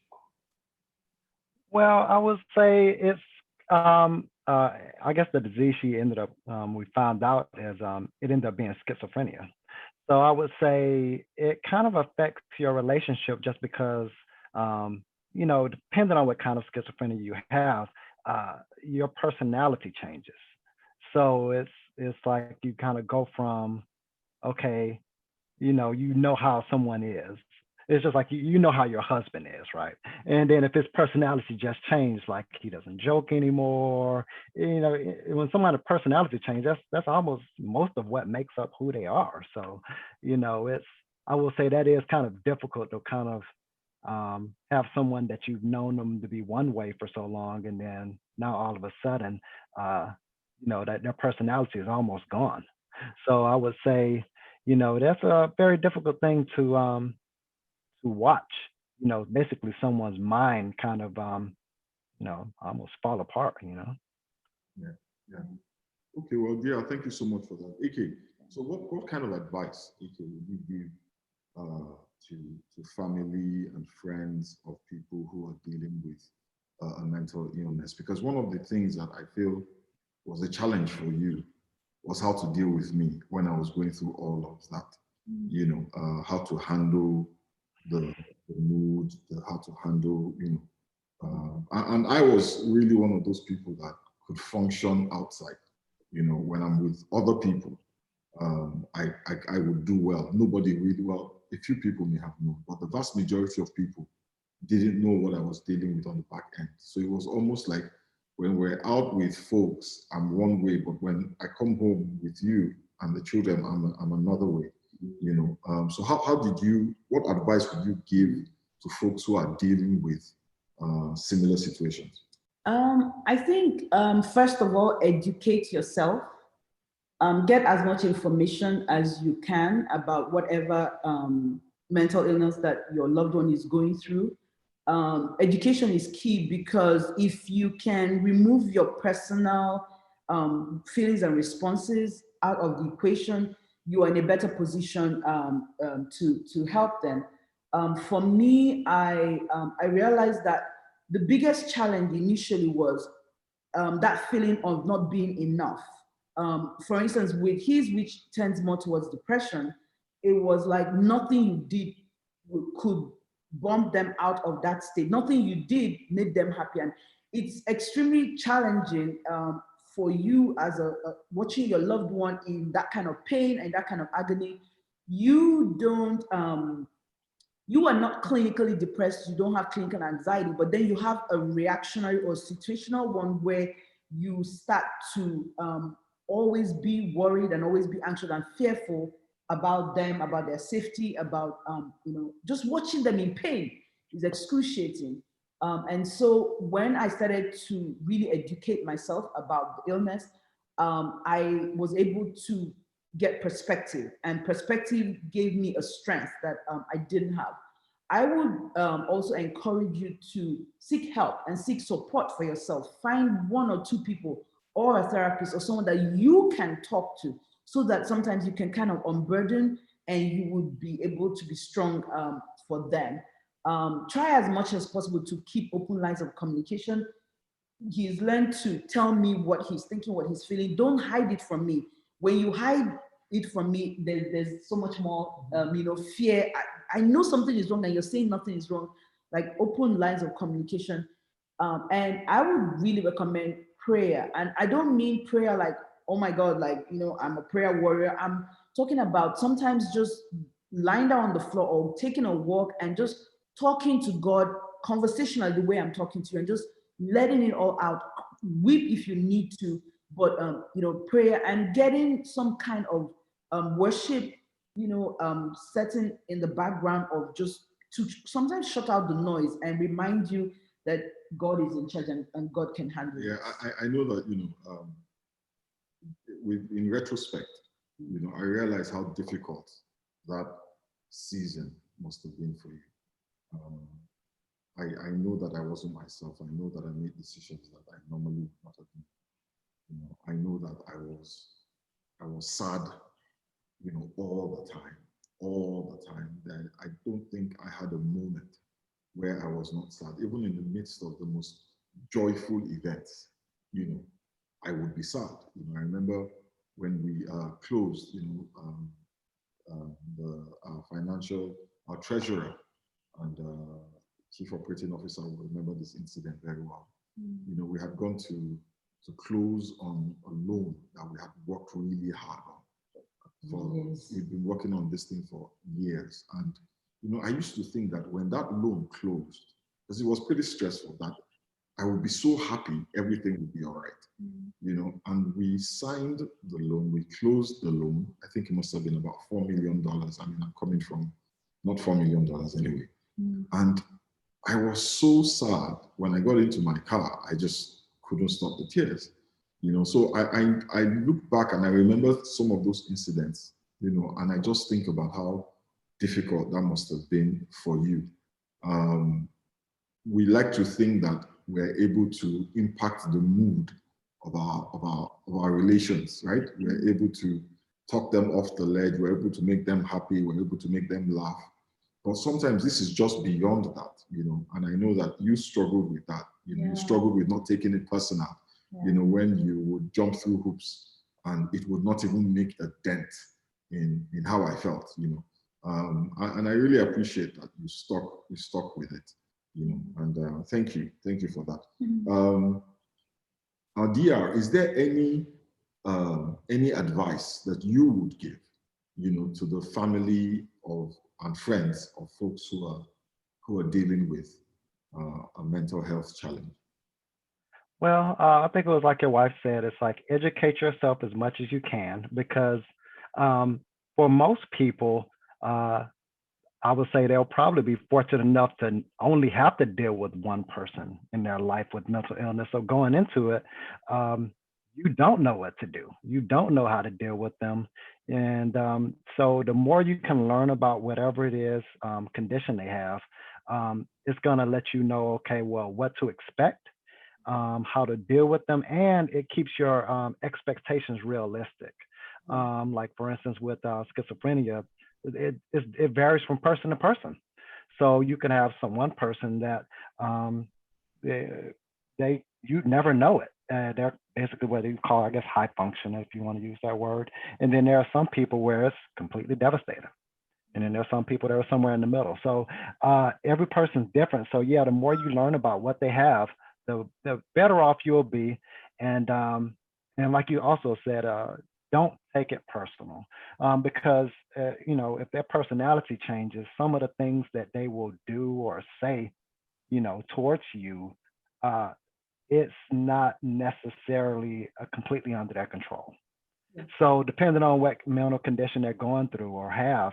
Well, I would say it's I guess the disease she ended up we found out is it ended up being schizophrenia. So I would say it kind of affects your relationship just because, depending on what kind of schizophrenia you have, your personality changes. So it's like you kind of go from, okay, you know how someone is. It's just like you know how your husband is, right? And then if his personality just changed, like he doesn't joke anymore, when someone's personality changes, that's almost most of what makes up who they are. So, I will say that is kind of difficult to kind of have someone that you've known them to be one way for so long, and then now all of a sudden, that their personality is almost gone. So I would say, that's a very difficult thing to watch, basically someone's mind kind of, almost fall apart, Yeah. Okay, well, yeah, thank you so much for that. AK, so what kind of advice, AK, would you give to family and friends of people who are dealing with a mental illness? Because one of the things that I feel was a challenge for you was how to deal with me when I was going through all of that, how to handle the mood, how to handle, and I was really one of those people that could function outside. When I'm with other people, I would do well. Nobody really well. A few people may have known, but the vast majority of people didn't know what I was dealing with on the back end. So it was almost like when we're out with folks, I'm one way, but when I come home with you and the children, I'm another way. So what advice would you give to folks who are dealing with similar situations? I think, first of all, educate yourself. Get as much information as you can about whatever mental illness that your loved one is going through. Education is key, because if you can remove your personal feelings and responses out of the equation, you are in a better position to help them. For me, I realized that the biggest challenge initially was that feeling of not being enough. For instance, with his, which tends more towards depression, it was like nothing you did could bump them out of that state. Nothing you did made them happy. And it's extremely challenging for you as watching your loved one in that kind of pain and that kind of agony. You don't, you are not clinically depressed, you don't have clinical anxiety, but then you have a reactionary or situational one where you start to always be worried and always be anxious and fearful about them, about their safety, about just watching them in pain is excruciating. And so when I started to really educate myself about the illness, I was able to get perspective, and perspective gave me a strength that I didn't have. I would also encourage you to seek help and seek support for yourself. Find one or two people or a therapist or someone that you can talk to, so that sometimes you can kind of unburden and you would be able to be strong for them. Try as much as possible to keep open lines of communication. He's learned to tell me what he's thinking, what he's feeling. Don't hide it from me. When you hide it from me, there's so much more, fear. I know something is wrong and you're saying nothing is wrong. Like, open lines of communication. And I would really recommend prayer. And I don't mean prayer like, oh my God, like, I'm a prayer warrior. I'm talking about sometimes just lying down on the floor or taking a walk and just talking to God conversational, the way I'm talking to you, and just letting it all out. Weep if you need to, but prayer and getting some kind of worship, setting in the background, of just to sometimes shut out the noise and remind you that God is in charge, and God can handle it. Yeah, I know that, in retrospect, I realize how difficult that season must have been for you. I know that I wasn't myself. I know that I made decisions that I normally would not have made. I know that I was sad, all the time. That I don't think I had a moment where I was not sad. Even in the midst of the most joyful events, I would be sad. I remember when we closed, our treasurer and chief operating officer will remember this incident very well. We had gone to close on a loan that we had worked really hard on. We've been working on this thing for years. And, I used to think that when that loan closed, because it was pretty stressful, that I would be so happy, everything would be all right. And we signed the loan, we closed the loan. I think it must have been about $4 million. I mean, I'm coming from not $4 million anyway. And I was so sad when I got into my car, I just couldn't stop the tears. So I look back and I remember some of those incidents, and I just think about how difficult that must have been for you. We like to think that we're able to impact the mood of our relations, right? We're able to talk them off the ledge. We're able to make them happy. We're able to make them laugh. But sometimes this is just beyond that, and I know that you struggled with that. You struggled with not taking it personal, when you would jump through hoops and it would not even make a dent in how I felt, and I really appreciate that you stuck with it, and thank you for that. Dr, is there any advice that you would give, to the family and friends of folks who are dealing with a mental health challenge? Well, I think it was like your wife said, it's like educate yourself as much as you can, because for most people, I would say they'll probably be fortunate enough to only have to deal with one person in their life with mental illness. So going into it, you don't know what to do. You don't know how to deal with them. And so the more you can learn about whatever it is, condition they have, it's going to let you know, okay, well, what to expect, how to deal with them, and it keeps your expectations realistic. Like for instance, with schizophrenia, it varies from person to person. So you can have one person that you never know it. They're basically what you call, I guess, high function, if you want to use that word. And then there are some people where it's completely devastating. And then there's some people that are somewhere in the middle. So every person's different. So yeah, the more you learn about what they have, the better off you'll be. And like you also said, don't take it personal, because you know, if their personality changes, some of the things that they will do or say, you know, towards you, it's not necessarily completely under their control. Yeah. So depending on what mental condition they're going through or have,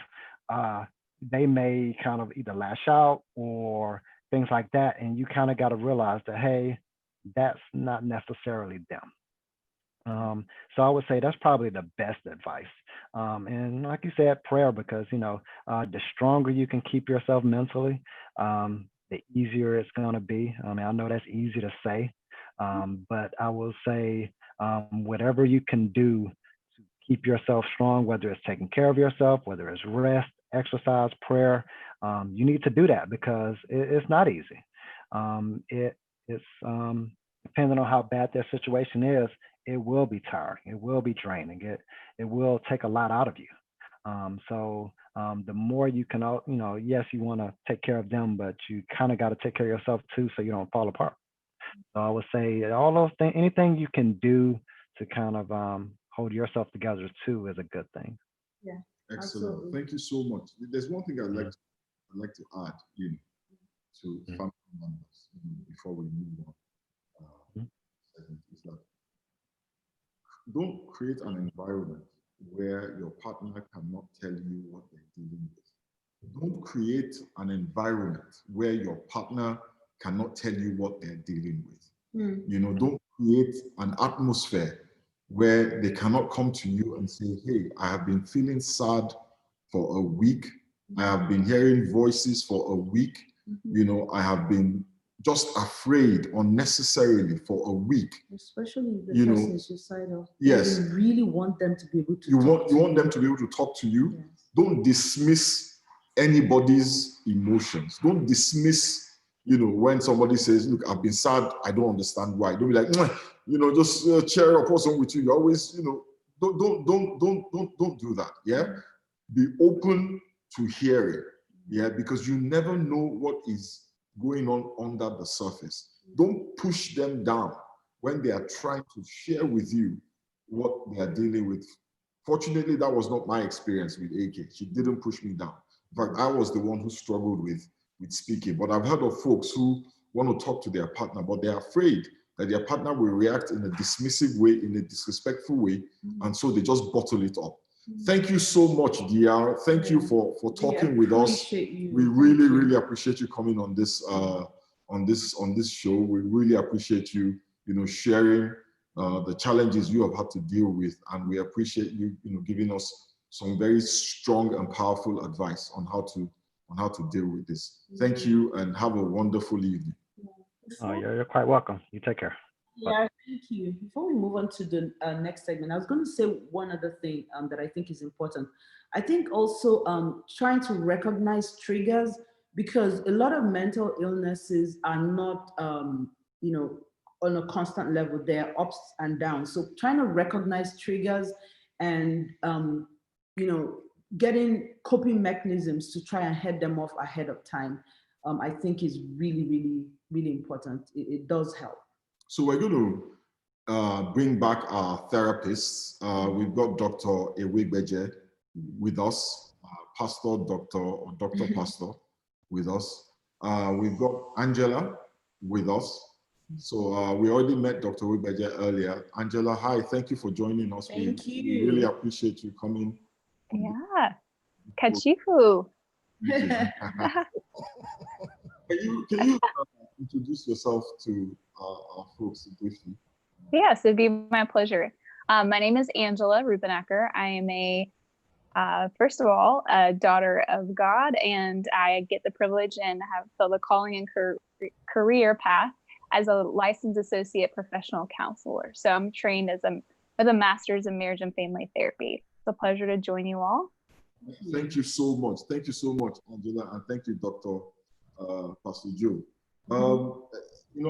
they may kind of either lash out or things like that. And you kind of got to realize that, hey, that's not necessarily them. So I would say that's probably the best advice. And like you said, prayer, because, you know, the stronger you can keep yourself mentally, the easier it's going to be. I mean, I know that's easy to say, but I will say whatever you can do to keep yourself strong, whether it's taking care of yourself, whether it's rest, exercise, prayer, you need to do that, because it's not easy. It's depending on how bad their situation is, it will be tiring, it will be draining, it will take a lot out of you. So the more you can, you know, yes, you want to take care of them, but you kind of got to take care of yourself too, so you don't fall apart. So I would say all those things, anything you can do to kind of hold yourself together too is a good thing. Yeah. Excellent. Absolutely. Thank you so much. There's one thing I'd like to add, you know, to family members before we move on. Is that don't create an environment where your partner cannot tell you what they're dealing with. Don't create an environment where your partner cannot tell you what they're dealing with. You know, don't create an atmosphere where they cannot come to you and say, hey, I have been feeling sad for a week. I have been hearing voices for a week. You know, I have been just afraid unnecessarily for a week. Especially if the person is suicidal. Yes. You really want them to be able to you want them to be able to talk to you. Yes. Don't dismiss anybody's emotions. Don't dismiss, you know, when somebody says, look, I've been sad, I don't understand why. Don't be like, you know, just cheer up, what's wrong with you? You always, you know, don't do that. Yeah. Be open to hearing. Yeah, because you never know what is going on under the surface. Don't push them down when they are trying to share with you what they are dealing with. Fortunately, that was not my experience with AK. She didn't push me down. In fact, I was the one who struggled with speaking. But I've heard of folks who want to talk to their partner, but they're afraid that their partner will react in a dismissive way, in a disrespectful way, and so they just bottle it up. Thank you so much, DR. Thank you for talking with us. We really appreciate you coming on this on this show. We really appreciate you, you know, sharing the challenges you have had to deal with, and we appreciate you, you know, giving us some very strong and powerful advice on how to deal with this. Thank you, and have a wonderful evening. Oh, you're quite welcome. You take care. Yeah, thank you. Before we move on to the next segment, I was going to say one other thing that I think is important. I think also trying to recognize triggers, because a lot of mental illnesses are not, you know, on a constant level. They're ups and downs. So trying to recognize triggers and, you know, getting coping mechanisms to try and head them off ahead of time, I think is really important. It does help. So we're going to bring back our therapists. We've got Dr. Ewegbeje with us, Pastor Doctor or Dr. Pastor with us. We've got Angela with us. So we already met Dr. Ewegbeje earlier. Angela, hi, thank you for joining us. Thank you. We really appreciate you coming. Yeah, Kachifu. Can you introduce yourself to our folks briefly? Yes, it'd be my pleasure. My name is Angela Rubenacker. I am first of all, a daughter of God, and I get the privilege and have felt the calling and career path as a licensed associate professional counselor. So I'm trained with a master's in marriage and family therapy. It's a pleasure to join you all. Thank you so much. Thank you so much, Angela, and thank you, Dr. Pastor Joe.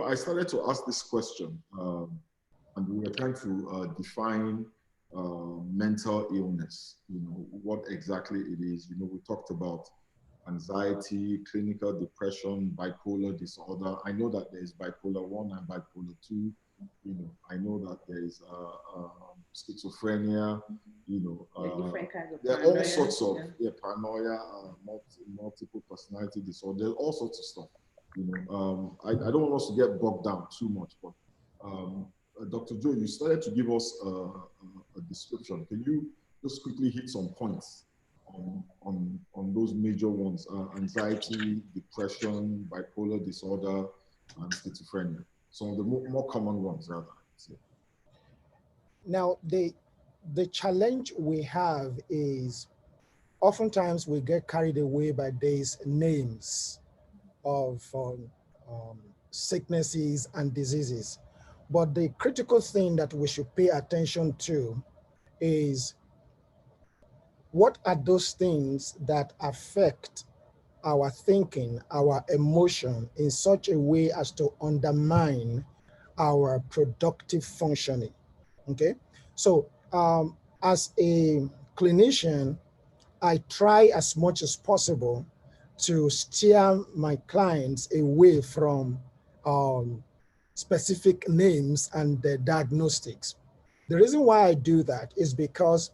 I started to ask this question, and we were trying to define mental illness. What exactly it is. We talked about anxiety, clinical depression, bipolar disorder. I know that there is bipolar 1 and bipolar 2. I know that there is schizophrenia. Different kinds of there are paranoia. all sorts of paranoia, multiple personality disorder, all sorts of stuff. I don't want us to get bogged down too much, but Dr. Joe, you started to give us a description. Can you just quickly hit some points on those major ones? Anxiety, depression, bipolar disorder, and schizophrenia. Some of the more common ones, rather. Now, the challenge we have is oftentimes we get carried away by these names of sicknesses and diseases. But the critical thing that we should pay attention to is what are those things that affect our thinking, our emotion in such a way as to undermine our productive functioning. Okay, so as a clinician, I try as much as possible to steer my clients away from specific names and diagnostics. The reason why I do that is because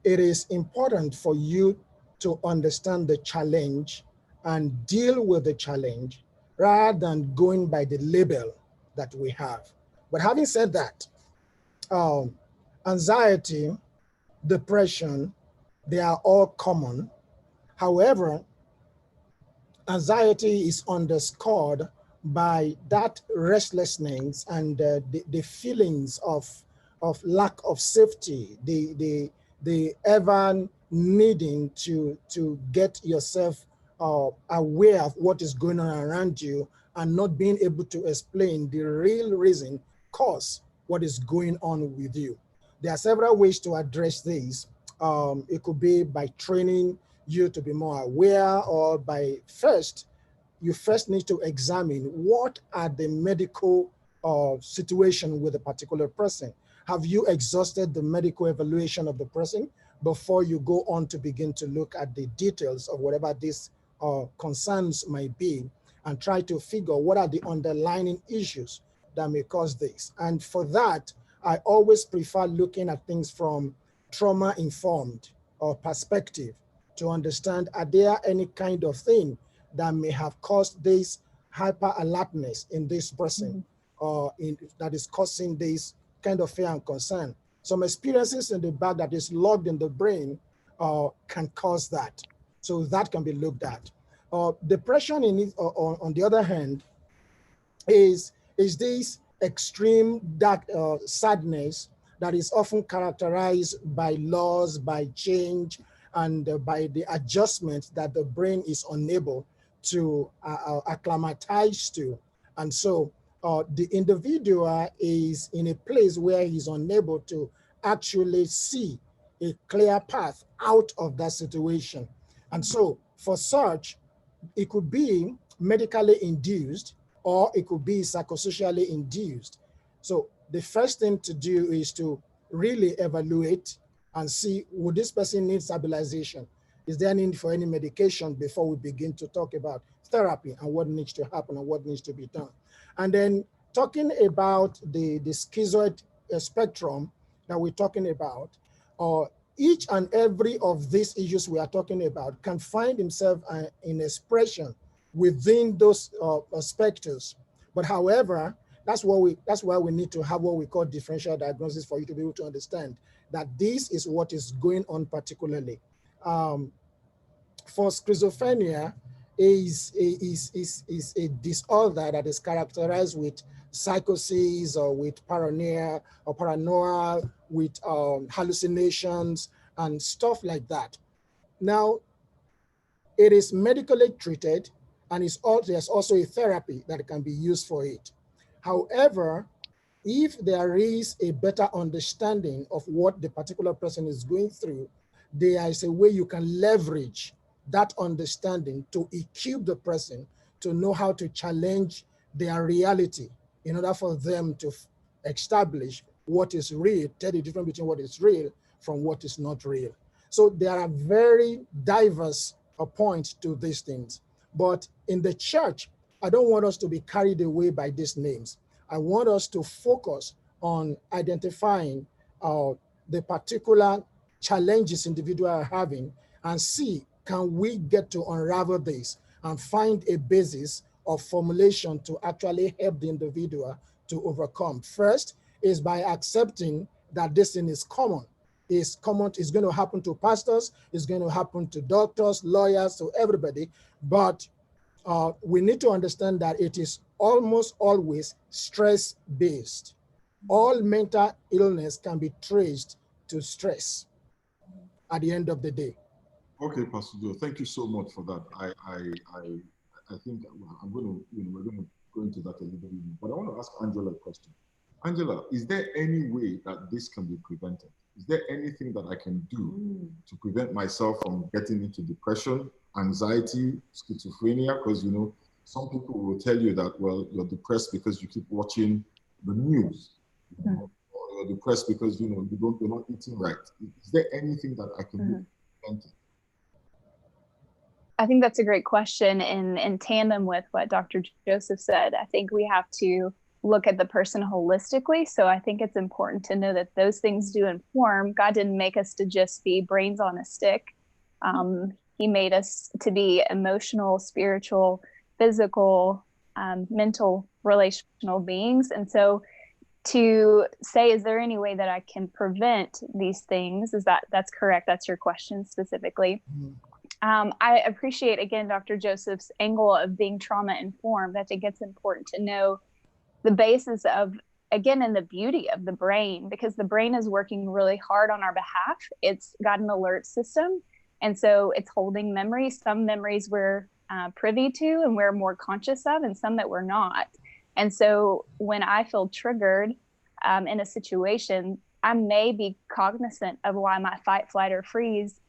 it is important for you to understand the challenge and deal with the challenge rather than going by the label that we have. But having said that, anxiety, depression, they are all common. However, anxiety is underscored by that restlessness and the feelings of lack of safety, the ever needing to get yourself aware of what is going on around you and not being able to explain the real reason, cause what is going on with you. There are several ways to address these. It could be by training you to be more aware, or by you first need to examine what are the medical situation with a particular person. Have you exhausted the medical evaluation of the person before you go on to begin to look at the details of whatever these concerns might be, and try to figure what are the underlying issues that may cause this? And for that, I always prefer looking at things from trauma-informed perspective to understand, are there any kind of thing that may have caused this hyper alertness in this person, or that is causing this kind of fear and concern. Some experiences in the back that is logged in the brain can cause that. So that can be looked at. Depression on the other hand, is this extreme dark sadness that is often characterized by loss, by change, and by the adjustment that the brain is unable to acclimatize to. And so the individual is in a place where he's unable to actually see a clear path out of that situation. And so for such, it could be medically induced, or it could be psychosocially induced. So the first thing to do is to really evaluate and see, would this person need stabilization? Is there need for any medication before we begin to talk about therapy and what needs to happen and what needs to be done? And then talking about the schizoid spectrum that we're talking about, each and every of these issues we are talking about can find himself in expression within those specters. But however, that's why we need to have what we call differential diagnosis, for you to be able to understand that this is what is going on particularly. For schizophrenia, is a disorder that is characterized with psychosis or with paranoia or paranoia, with hallucinations and stuff like that. Now, it is medically treated, and there's also a therapy that can be used for it. However, if there is a better understanding of what the particular person is going through, there is a way you can leverage that understanding to equip the person to know how to challenge their reality in order for them to establish what is real, tell the difference between what is real from what is not real. So there are very diverse points to these things. But in the church, I don't want us to be carried away by these names. I want us to focus on identifying the particular challenges individuals are having and see, can we get to unravel this and find a basis of formulation to actually help the individual to overcome. First is by accepting that this thing is common. It's common, it's going to happen to pastors, it's going to happen to doctors, lawyers, to everybody, but we need to understand that it is almost always stress-based. All mental illness can be traced to stress at the end of the day. Okay, Pastor Joe, thank you so much for that. I think I'm going to, we're going to go into that a little bit more, but I want to ask Angela a question. Angela, is there any way that this can be prevented? Is there anything that I can do to prevent myself from getting into depression, anxiety, schizophrenia? Because, some people will tell you that, well, you're depressed because you keep watching the news, or you're depressed because, you're not eating right. Is there anything that I can do to prevent it? I think that's a great question. In tandem with what Dr. Joseph said, I think we have to look at the person holistically. So I think it's important to know that those things do inform. God didn't make us to just be brains on a stick. He made us to be emotional, spiritual, physical, mental, relational beings. And so to say, is there any way that I can prevent these things? That's correct? That's your question specifically. I appreciate, again, Dr. Joseph's angle of being trauma informed. I think it's important to know the basis of, again, and the beauty of the brain, because the brain is working really hard on our behalf. It's got an alert system. And so it's holding memories. Some memories we're privy to and we're more conscious of, and some that we're not. And so when I feel triggered in a situation, I may be cognizant of why my fight, flight, or freeze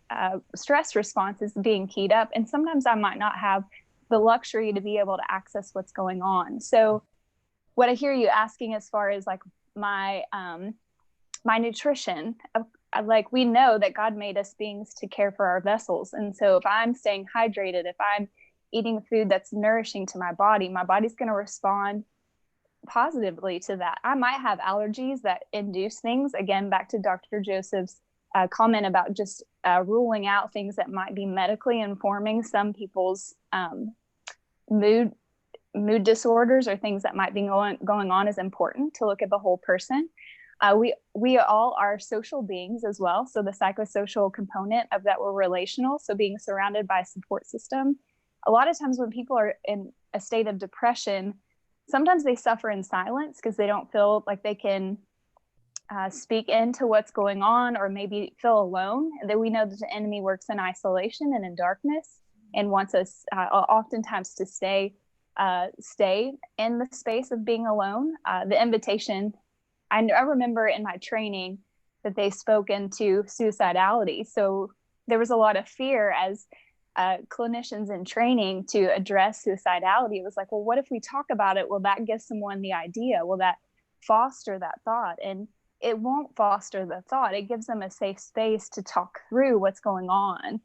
stress response is being keyed up. And sometimes I might not have the luxury to be able to access what's going on. So what I hear you asking as far as like my nutrition, like we know that God made us beings to care for our vessels. And so if I'm staying hydrated, if I'm eating food that's nourishing to my body's going to respond positively to that. I might have allergies that induce things. Again, back to Dr. Joseph's comment about just ruling out things that might be medically informing some people's mood disorders or things that might be going on is important to look at the whole person. We all are social beings as well. So the psychosocial component of that, we're relational. So being surrounded by a support system. A lot of times when people are in a state of depression, sometimes they suffer in silence because they don't feel like they can speak into what's going on, or maybe feel alone. And then we know that the enemy works in isolation and in darkness and wants us oftentimes to stay in the space of being alone. The invitation, I remember in my training that they spoke into suicidality. So there was a lot of fear as clinicians in training to address suicidality. It was like, well, what if we talk about it? Will that give someone the idea? Will that foster that thought? And it won't foster the thought. It gives them a safe space to talk through what's going on.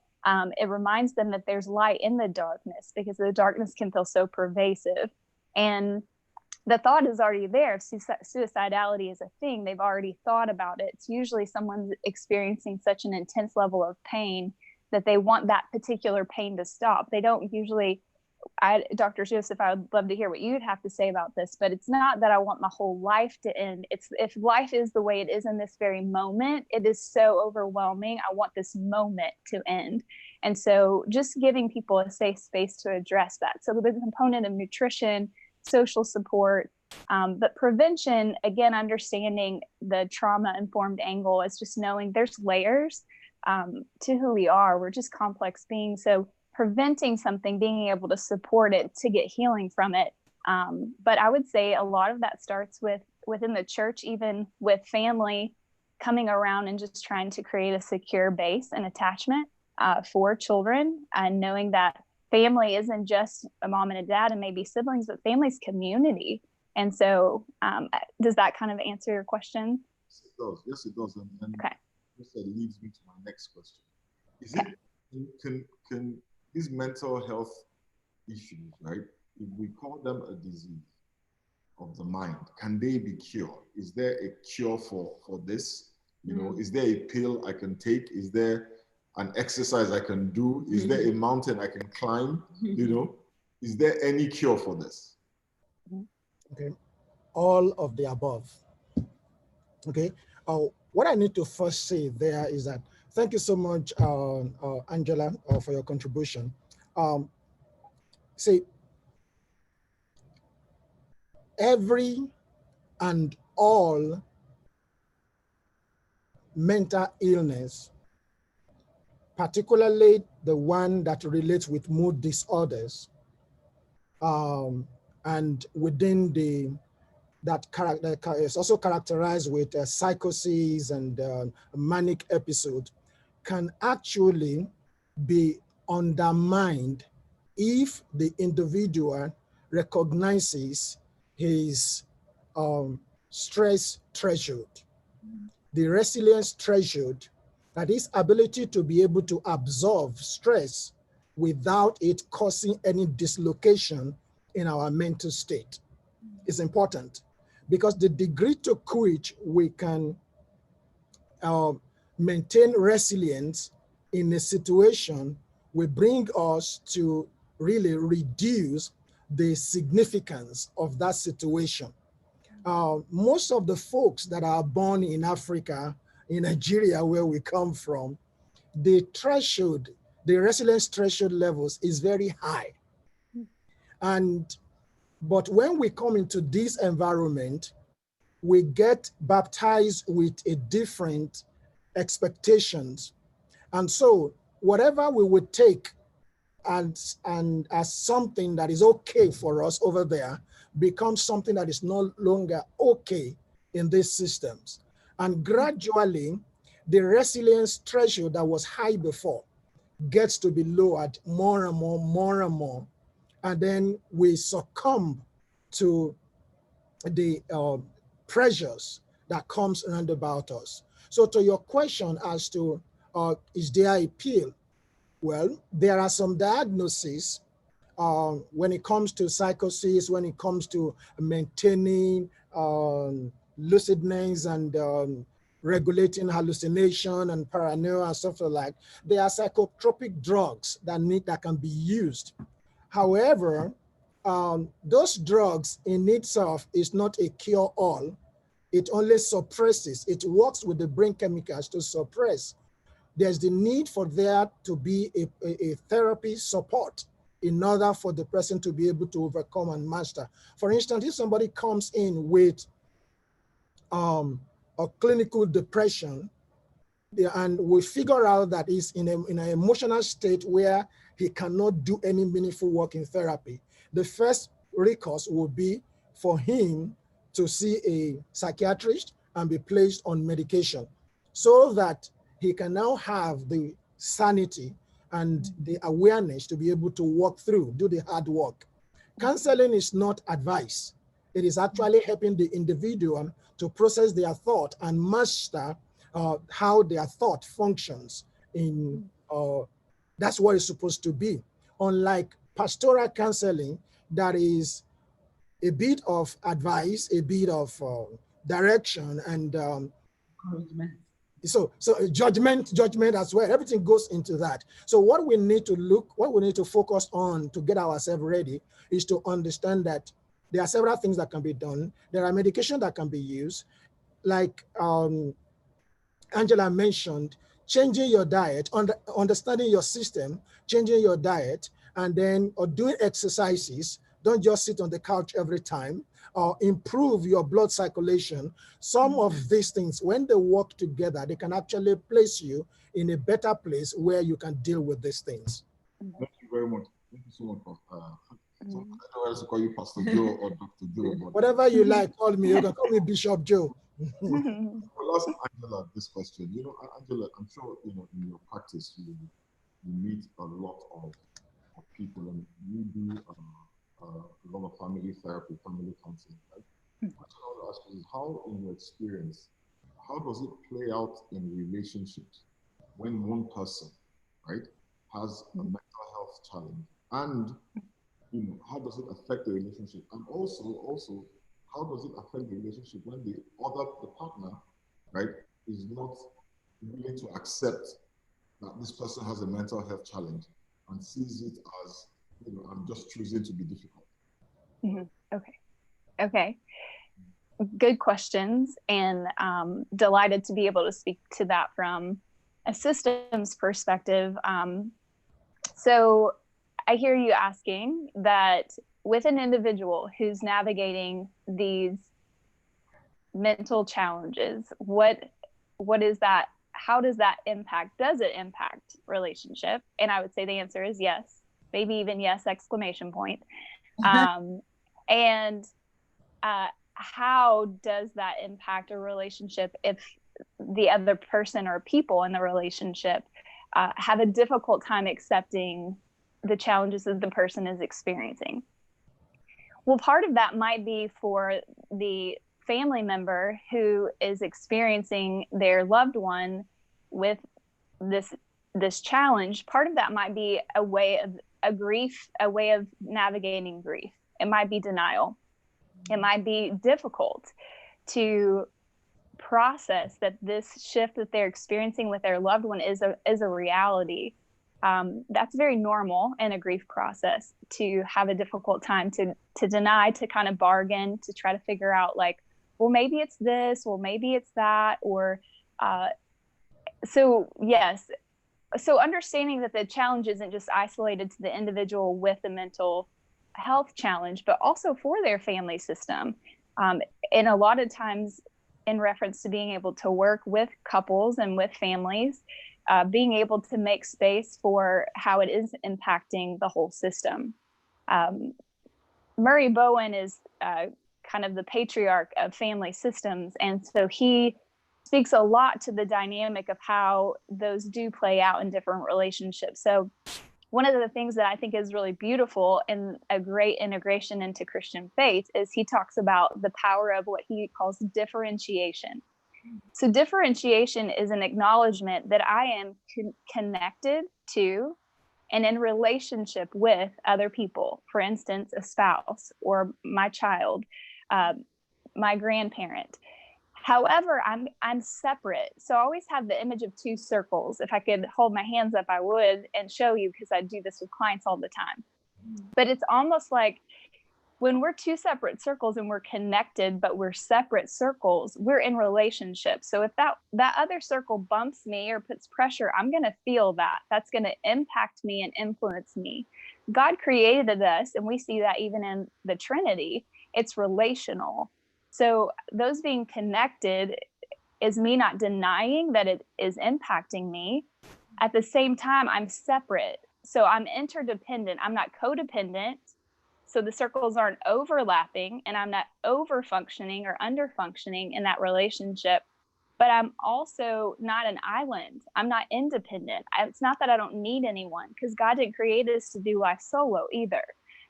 It reminds them that there's light in the darkness, because the darkness can feel so pervasive. And the thought is already there. If suicidality is a thing, they've already thought about it. It's usually someone's experiencing such an intense level of pain that they want that particular pain to stop. They don't usually, Dr. Joseph, I would love to hear what you'd have to say about this, but it's not that I want my whole life to end. It's if life is the way it is in this very moment, it is so overwhelming. I want this moment to end. And so just giving people a safe space to address that. So the component of nutrition, social support, but prevention, again, understanding the trauma-informed angle is just knowing there's layers to who we are. We're just complex beings. So preventing something, being able to support it, to get healing from it. But I would say a lot of that starts within the church, even with family coming around and just trying to create a secure base and attachment for children, and knowing that family isn't just a mom and a dad and maybe siblings, but family's community. And so does that kind of answer your question? Yes, it does. Yes, it does. And okay. This leads me to my next question. Is it, can these mental health issues, right, if we call them a disease of the mind, can they be cured? Is there a cure for this? You know, is there a pill I can take? Is there an exercise I can do? Is there a mountain I can climb? You know, is there any cure for this? Okay, all of the above. Okay, what I need to first say there is that, thank you so much, Angela, for your contribution. See, every and all mental illness, particularly the one that relates with mood disorders, and within that is also characterized with psychosis and manic episode, can actually be undermined if the individual recognizes his stress threshold, the resilience threshold, that is ability to be able to absorb stress without it causing any dislocation in our mental state is important, because the degree to which we can maintain resilience in a situation will bring us to really reduce the significance of that situation. Most of the folks that are born in Africa, in Nigeria, where we come from, the threshold, the resilience threshold levels is very high. But when we come into this environment, we get baptized with a different expectations. And so whatever we would take and as something that is okay for us over there becomes something that is no longer okay in these systems. And gradually, the resilience threshold that was high before gets to be lowered more and more. And then we succumb to the pressures that comes around about us. So to your question as to, is there a pill? Well, there are some diagnoses when it comes to psychosis, when it comes to maintaining lucidness and regulating hallucination and paranoia and stuff like that. There are psychotropic drugs that can be used. However, those drugs in itself is not a cure-all. It only suppresses, it works with the brain chemicals to suppress. There's the need for there to be a therapy support in order for the person to be able to overcome and master. For instance, if somebody comes in with a clinical depression, and we figure out that he's in an emotional state where he cannot do any meaningful work in therapy, the first recourse will be for him to see a psychiatrist and be placed on medication so that he can now have the sanity and the awareness to be able to walk through, do the hard work. Counseling is not advice. It is actually helping the individual to process their thought and master how their thought functions. That's what it's supposed to be. Unlike pastoral counseling, that is a bit of advice, a bit of direction, and so judgment as well. Everything goes into that. So what we need to focus on to get ourselves ready is to understand that there are several things that can be done. There are medication that can be used, like Angela mentioned. changing your diet, understanding your system, changing your diet, and then or doing exercises. Don't just sit on the couch every time, or improve your blood circulation. Some of these things, when they work together, they can actually place you in a better place where you can deal with these things. Thank you very much. Thank you so much. So I don't know to call you Pastor Joe or Dr. Joe. But whatever you like, call me. You can call me Bishop Joe. I'll ask Angela this question. You know, Angela, I'm sure you know in your practice you meet a lot of people, and you do a lot of family therapy, family counseling, right? What I want to ask you is how, in your experience, how does it play out in relationships when one person, right, has a mental health challenge, and you know, how does it affect the relationship, and also how does it affect the relationship when the partner, right, is not willing to accept that this person has a mental health challenge and sees it as, you know, I'm just choosing to be difficult. Okay. Good questions, and delighted to be able to speak to that from a systems perspective. So I hear you asking that with an individual who's navigating these mental challenges, what is that? How does that impact? Does it impact relationship? And I would say the answer is yes, maybe even yes, exclamation point. And how does that impact a relationship if the other person or people in the relationship have a difficult time accepting the challenges that the person is experiencing? Well, part of that might be for the family member who is experiencing their loved one with this challenge. Part of that might be a way of navigating grief. It might be denial. It might be difficult to process that this shift that they're experiencing with their loved one is a reality. That's very normal in a grief process, to have a difficult time to deny, to kind of bargain, to try to figure out like, well, maybe it's this, well, maybe it's that, or so yes. So understanding that the challenge isn't just isolated to the individual with a mental health challenge, but also for their family system. And a lot of times in reference to being able to work with couples and with families, being able to make space for how it is impacting the whole system. Murray Bowen is kind of the patriarch of family systems. And so he speaks a lot to the dynamic of how those do play out in different relationships. So one of the things that I think is really beautiful and a great integration into Christian faith is he talks about the power of what he calls differentiation. So differentiation is an acknowledgement that I am connected to and in relationship with other people, for instance, a spouse or my child, my grandparent. However, I'm separate. So I always have the image of two circles. If I could hold my hands up, I would, and show you, because I do this with clients all the time. But it's almost like when we're two separate circles and we're connected, but we're separate circles, we're in relationship. So if that other circle bumps me or puts pressure, I'm going to feel that. That's going to impact me and influence me. God created us, and we see that even in the Trinity. It's relational. So those being connected is me not denying that it is impacting me. At the same time, I'm separate. So I'm interdependent. I'm not codependent. So the circles aren't overlapping, and I'm not over functioning or under functioning in that relationship. But I'm also not an island. I'm not independent. It's not that I don't need anyone, because God didn't create us to do life solo either.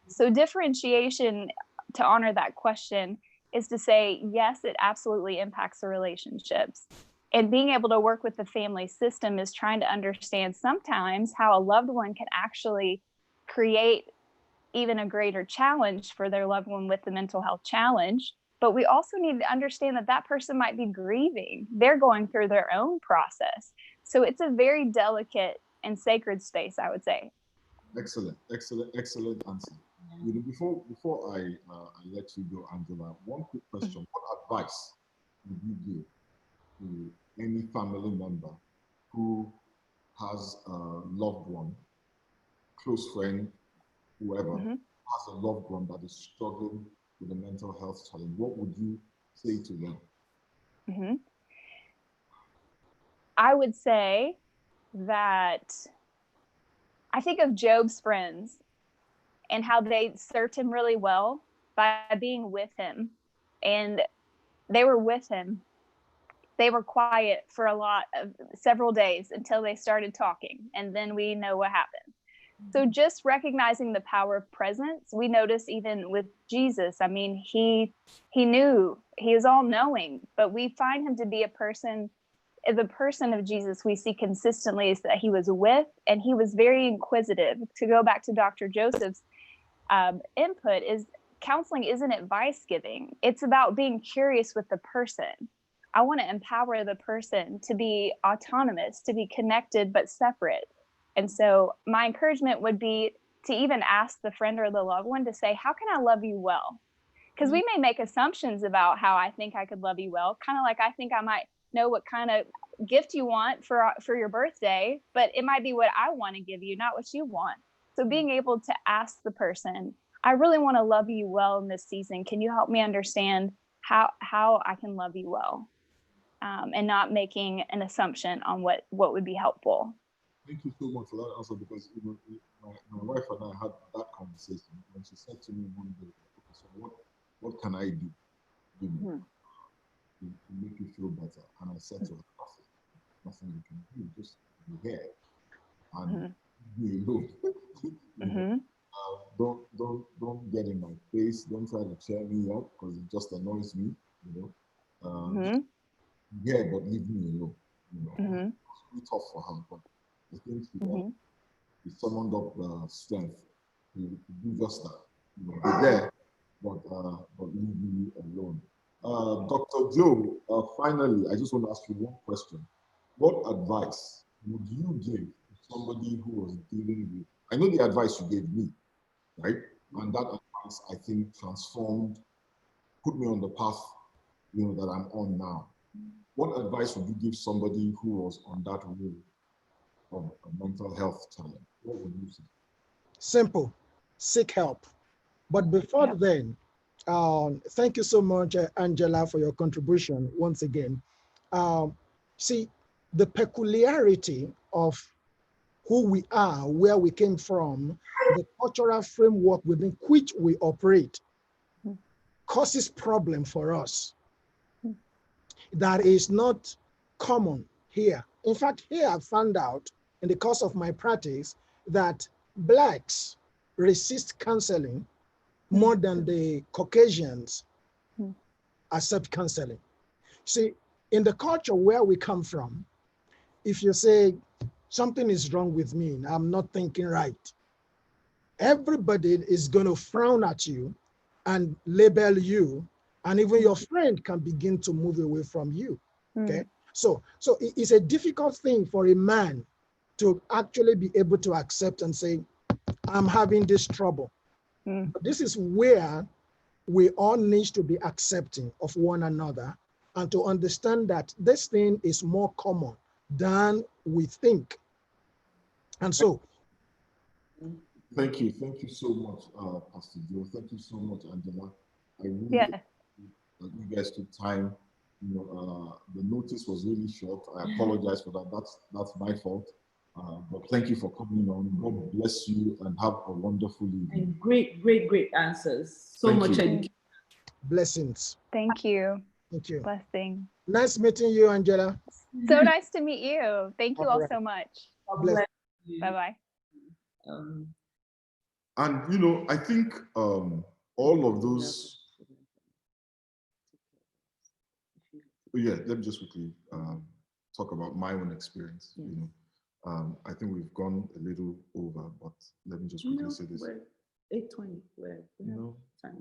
So differentiation, to honor that question, is to say, yes, it absolutely impacts the relationships. And being able to work with the family system is trying to understand sometimes how a loved one can actually create even a greater challenge for their loved one with the mental health challenge. But we also need to understand that that person might be grieving. They're going through their own process. So it's a very delicate and sacred space, I would say. Excellent answer. You know, before I let you go, Angela, one quick question: what advice would you give to any family member who has a loved one, close friend, whoever, has a loved one that is struggling with a mental health challenge, what would you say to them? I would say that I think of Job's friends and how they served him really well by being with him. And they were with him. They were quiet for several days until they started talking. And then we know what happened. So just recognizing the power of presence, we notice even with Jesus, I mean, he knew, he is all knowing, but we find him to be the person of Jesus we see consistently is that he was with, and he was very inquisitive. To go back to Dr. Joseph's input, is counseling isn't advice giving. It's about being curious with the person. I want to empower the person to be autonomous, to be connected, but separate. And so my encouragement would be to even ask the friend or the loved one to say, how can I love you well? Because we may make assumptions about how I think I could love you well, kind of like I think I might know what kind of gift you want for your birthday, but it might be what I want to give you, not what you want. So being able to ask the person, I really want to love you well in this season. Can you help me understand how I can love you well? And not making an assumption on what would be helpful. Thank you so much for that answer, because my wife and I had that conversation, and she said to me one day, okay, so what can I do, to make you feel better? And I said to her, nothing you can do, just be here and be alone. Don't get in my face. Don't try to cheer me up, because it just annoys me. Yeah, but leave me alone. It's really tough for her, but I think she summoned up the strength to do just that. Be there, but leave me alone. Dr. Joe, finally, I just want to ask you one question. What advice would you give to somebody who was dealing with? I know the advice you gave me, right? And that advice, I think, put me on the path, that I'm on now. What advice would you give somebody who was on that road of a mental health challenge? What would you say? Simple, seek help. But before then, thank you so much, Angela, for your contribution once again. See, the peculiarity of who we are, where we came from, the cultural framework within which we operate causes problem for us. That is not common here. In fact, here I found out in the course of my practice that Blacks resist counseling more than the Caucasians accept counseling. See, in the culture where we come from, if you say something is wrong with me, I'm not thinking right, everybody is going to frown at you and label you, and even your friend can begin to move away from you. Okay, so it's a difficult thing for a man to actually be able to accept and say, I'm having this trouble. But this is where we all need to be accepting of one another and to understand that this thing is more common than we think. And so, thank you so much, Pastor Joe. Thank you so much, Angela. I really that you guys took time. The notice was really short. I apologize for that. That's my fault. But thank you for coming on. God bless you and have a wonderful evening. And great answers. So Thank much you. education. blessings. Thank you. Thank you. Blessing. Nice meeting you, Angela. So nice to meet you. Thank you all Alright. so much. God Bless. bless you. Bye-bye. And I think all of those. Yeah, let me just quickly talk about my own experience. I think we've gone a little over, but let me just quickly say this. 8:20. Where? Time.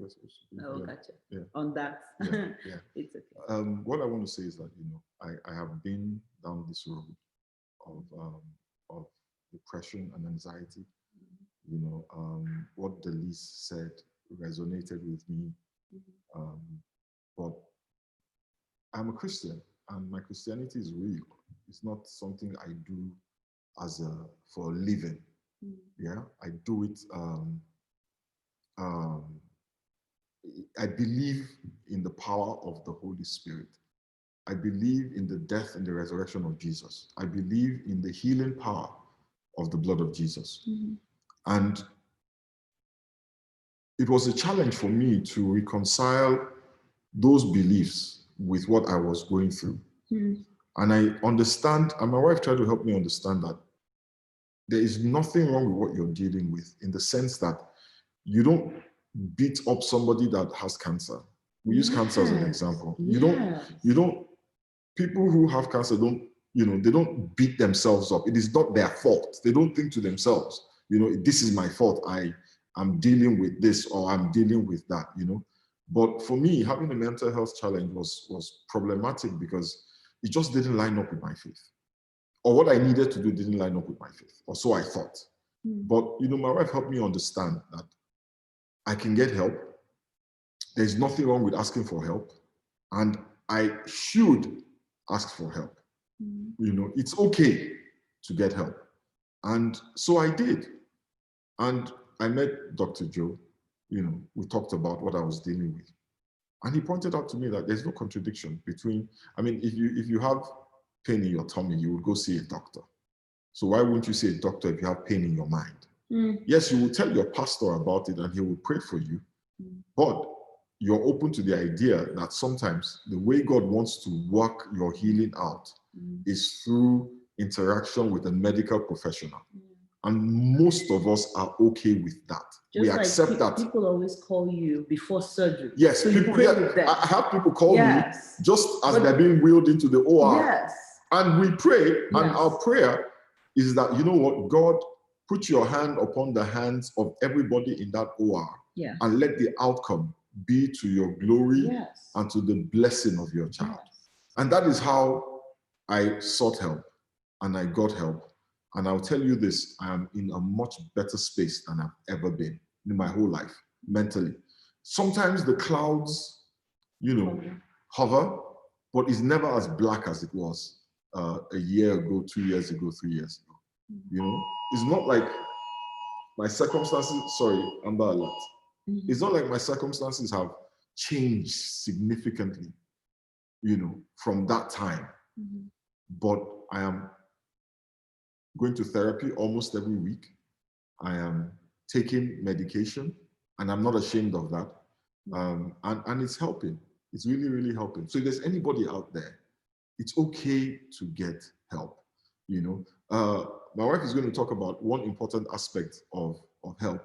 Oh, gotcha. Yeah. On that. Yeah. It's okay. What I want to say is that I have been down this road of depression and anxiety. What Delise said resonated with me. But I'm a Christian, and my Christianity is real. It's not something I do for a living. Yeah, I do it. I believe in the power of the Holy Spirit. I believe in the death and the resurrection of Jesus. I believe in the healing power of the blood of Jesus. And it was a challenge for me to reconcile those beliefs with what I was going through. And I understand, and my wife tried to help me understand that there is nothing wrong with what you're dealing with, in the sense that you don't beat up somebody that has cancer. We use cancer as an example. You don't, people who have cancer don't, they don't beat themselves up. It is not their fault. They don't think to themselves, this is my fault. I'm dealing with this, or I'm dealing with that, But for me, having a mental health challenge was problematic because it just didn't line up with my faith. Or what I needed to do didn't line up with my faith, or so I thought. But, my wife helped me understand that I can get help. There's nothing wrong with asking for help. And I should ask for help. It's okay to get help. And so I did. And I met Dr. Joe. We talked about what I was dealing with. And he pointed out to me that there's no contradiction between, if you have pain in your tummy, you would go see a doctor. So why wouldn't you see a doctor if you have pain in your mind? Yes, you will tell your pastor about it and he will pray for you. But you're open to the idea that sometimes the way God wants to work your healing out is through interaction with a medical professional. And most of us are okay with that. We accept that. People always call you before surgery. Yes, so people, I have people call me just as they're being wheeled into the OR. Yes. And we pray, and our prayer is that, God, put your hand upon the hands of everybody in that OR and let the outcome be to your glory and to the blessing of your child. And that is how I sought help, and I got help. And I'll tell you this, I am in a much better space than I've ever been in my whole life, mentally. Sometimes the clouds, hover, but it's never as black as it was a year ago, 2 years ago, 3 years ago. It's not like my circumstances, Amber Alert. It's not like my circumstances have changed significantly, from that time. But I am going to therapy almost every week. I am taking medication, and I'm not ashamed of that. And it's helping. It's really, really helping. So if there's anybody out there, it's okay to get help. My wife is going to talk about one important aspect of help,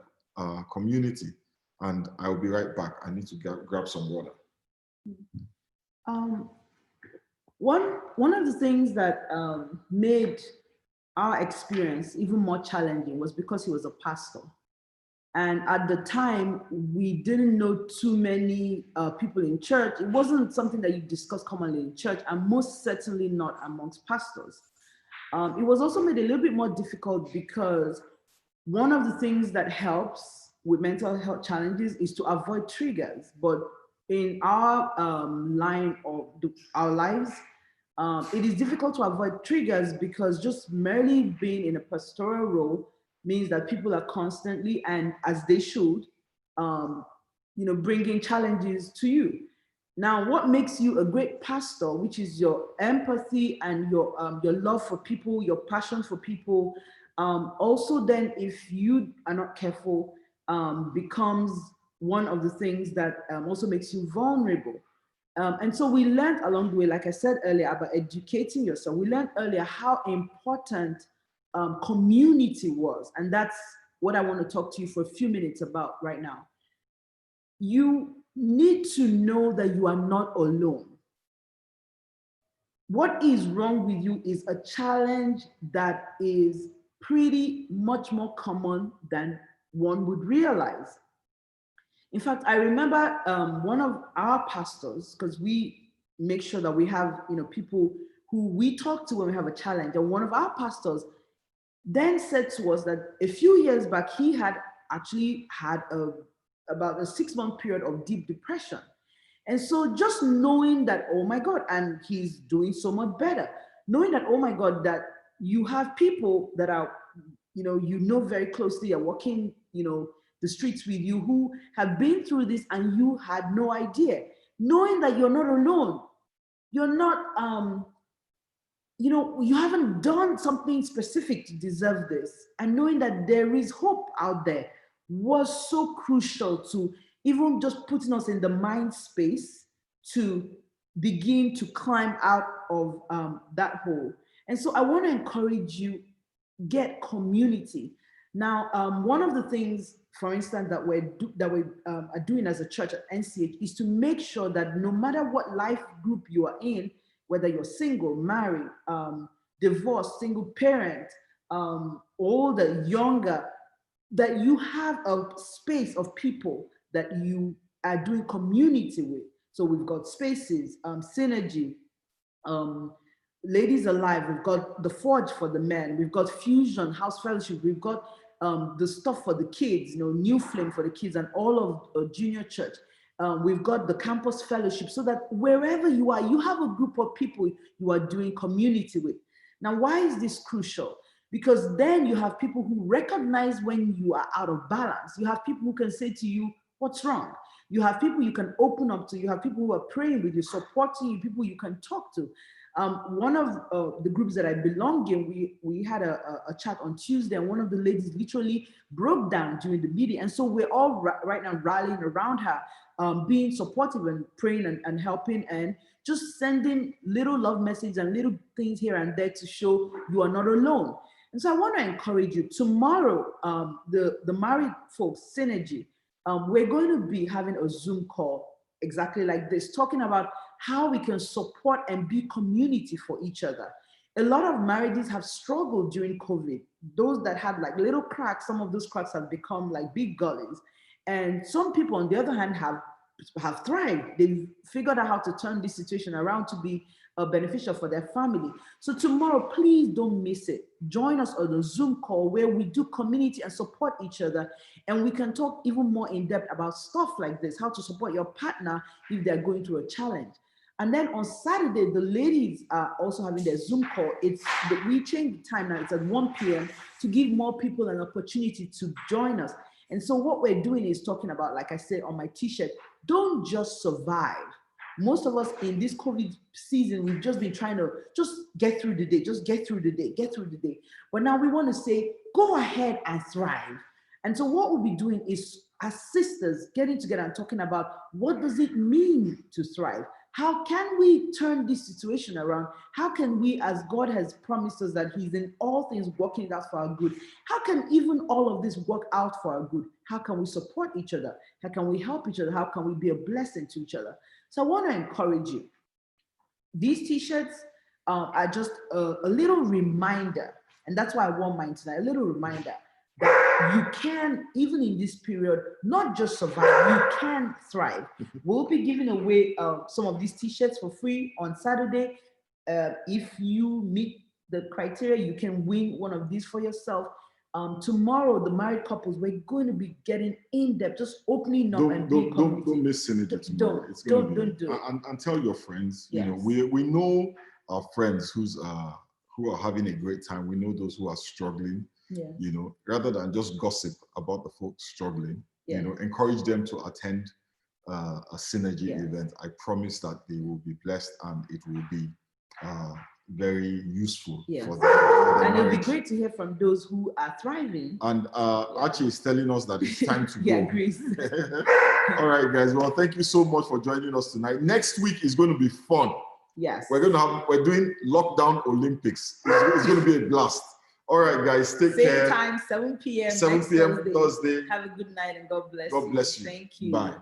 community. And I'll be right back. I need to grab some water. One of the things that made our experience even more challenging was because he was a pastor. And at the time, we didn't know too many people in church. It wasn't something that you discuss commonly in church, and most certainly not amongst pastors. It was also made a little bit more difficult because one of the things that helps with mental health challenges is to avoid triggers. But in our line of our lives, it is difficult to avoid triggers because just merely being in a pastoral role means that people are constantly, and as they should, bringing challenges to you. Now, what makes you a great pastor, which is your empathy and your love for people, your passion for people, also then, if you are not careful, becomes one of the things that also makes you vulnerable. And so we learned along the way, like I said earlier, about educating yourself. We learned earlier how important community was. And that's what I want to talk to you for a few minutes about right now. You need to know that you are not alone. What is wrong with you is a challenge that is pretty much more common than one would realize. In fact, I remember one of our pastors, because we make sure that we have people who we talk to when we have a challenge, and one of our pastors then said to us that a few years back, he had actually had about a 6-month period of deep depression. And so just knowing that, oh my God, and he's doing so much better, knowing that, oh my God, that you have people that are, you know very closely, are walking, the streets with you, who have been through this and you had no idea, knowing that you're not alone. You're not, you haven't done something specific to deserve this. And knowing that there is hope out there was so crucial to even just putting us in the mind space to begin to climb out of that hole. And so I want to encourage you, get community. Now, one of the things, for instance, that we are doing as a church at NCH is to make sure that no matter what life group you are in, whether you're single, married, divorced, single parent, older, younger, that you have a space of people that you are doing community with. So we've got spaces, Synergy, Ladies Alive, we've got the Forge for the men, we've got Fusion, House Fellowship, we've got the stuff for the kids, New Flame for the kids, and all of junior church. We've got the campus fellowship, so that wherever you are, you have a group of people you are doing community with. Now, why is this crucial? Because then you have people who recognize when you are out of balance. You have people who can say to you, what's wrong? You have people you can open up to. You have people who are praying with you, supporting you, people you can talk to. One of the groups that I belong in, we had a chat on Tuesday, and one of the ladies literally broke down during the meeting. And so we're all right now rallying around her, being supportive and praying and helping, and just sending little love messages and little things here and there to show you are not alone. And so I want to encourage you. Tomorrow, the married folks, Synergy, we're going to be having a Zoom call exactly like this, talking about how we can support and be community for each other. A lot of marriages have struggled during COVID. Those that had like little cracks, some of those cracks have become like big gullies. And some people, on the other hand, have thrived. They've figured out how to turn this situation around to be beneficial for their family. So tomorrow, please don't miss it. Join us on a Zoom call where we do community and support each other. And we can talk even more in depth about stuff like this, how to support your partner if they're going through a challenge. And then on Saturday, the ladies are also having their Zoom call. We changed the time now, it's at 1 p.m. to give more people an opportunity to join us. And so what we're doing is talking about, like I said on my t-shirt, don't just survive. Most of us in this COVID season, we've just been trying to just get through the day, just get through the day, get through the day. But now we want to say, go ahead and thrive. And so what we'll be doing is, as sisters, getting together and talking about what does it mean to thrive? How can we turn this situation around? How can we, as God has promised us that He's in all things working it out for our good, how can even all of this work out for our good? How can we support each other? How can we help each other? How can we be a blessing to each other? So I want to encourage you. These t-shirts are just a little reminder, and that's why I wore mine tonight, a little reminder that you can, even in this period, not just survive, you can thrive. We'll be giving away some of these t-shirts for free on Saturday. If you meet the criteria, you can win one of these for yourself. Tomorrow, the married couples, we're going to be getting in depth, just opening up and being community. Don't miss Synergy tomorrow. Don't do it. And tell your friends. Yes. We know our friends who are having a great time. We know those who are struggling. Yeah. Rather than just gossip about the folks struggling, Yeah. Encourage them to attend a Synergy event. I promise that they will be blessed and it will be very useful for them. And it'll be great to hear from those who are thriving. And Archie is telling us that it's time to go. Yeah, Grace. All right, guys. Well, thank you so much for joining us tonight. Next week is going to be fun. Yes. We're doing lockdown Olympics. It's going to be a blast. All right, guys. Take care. Same time, 7 p.m. 7 p.m. Thursday. Have a good night and God bless you. God bless you. Thank you. Bye.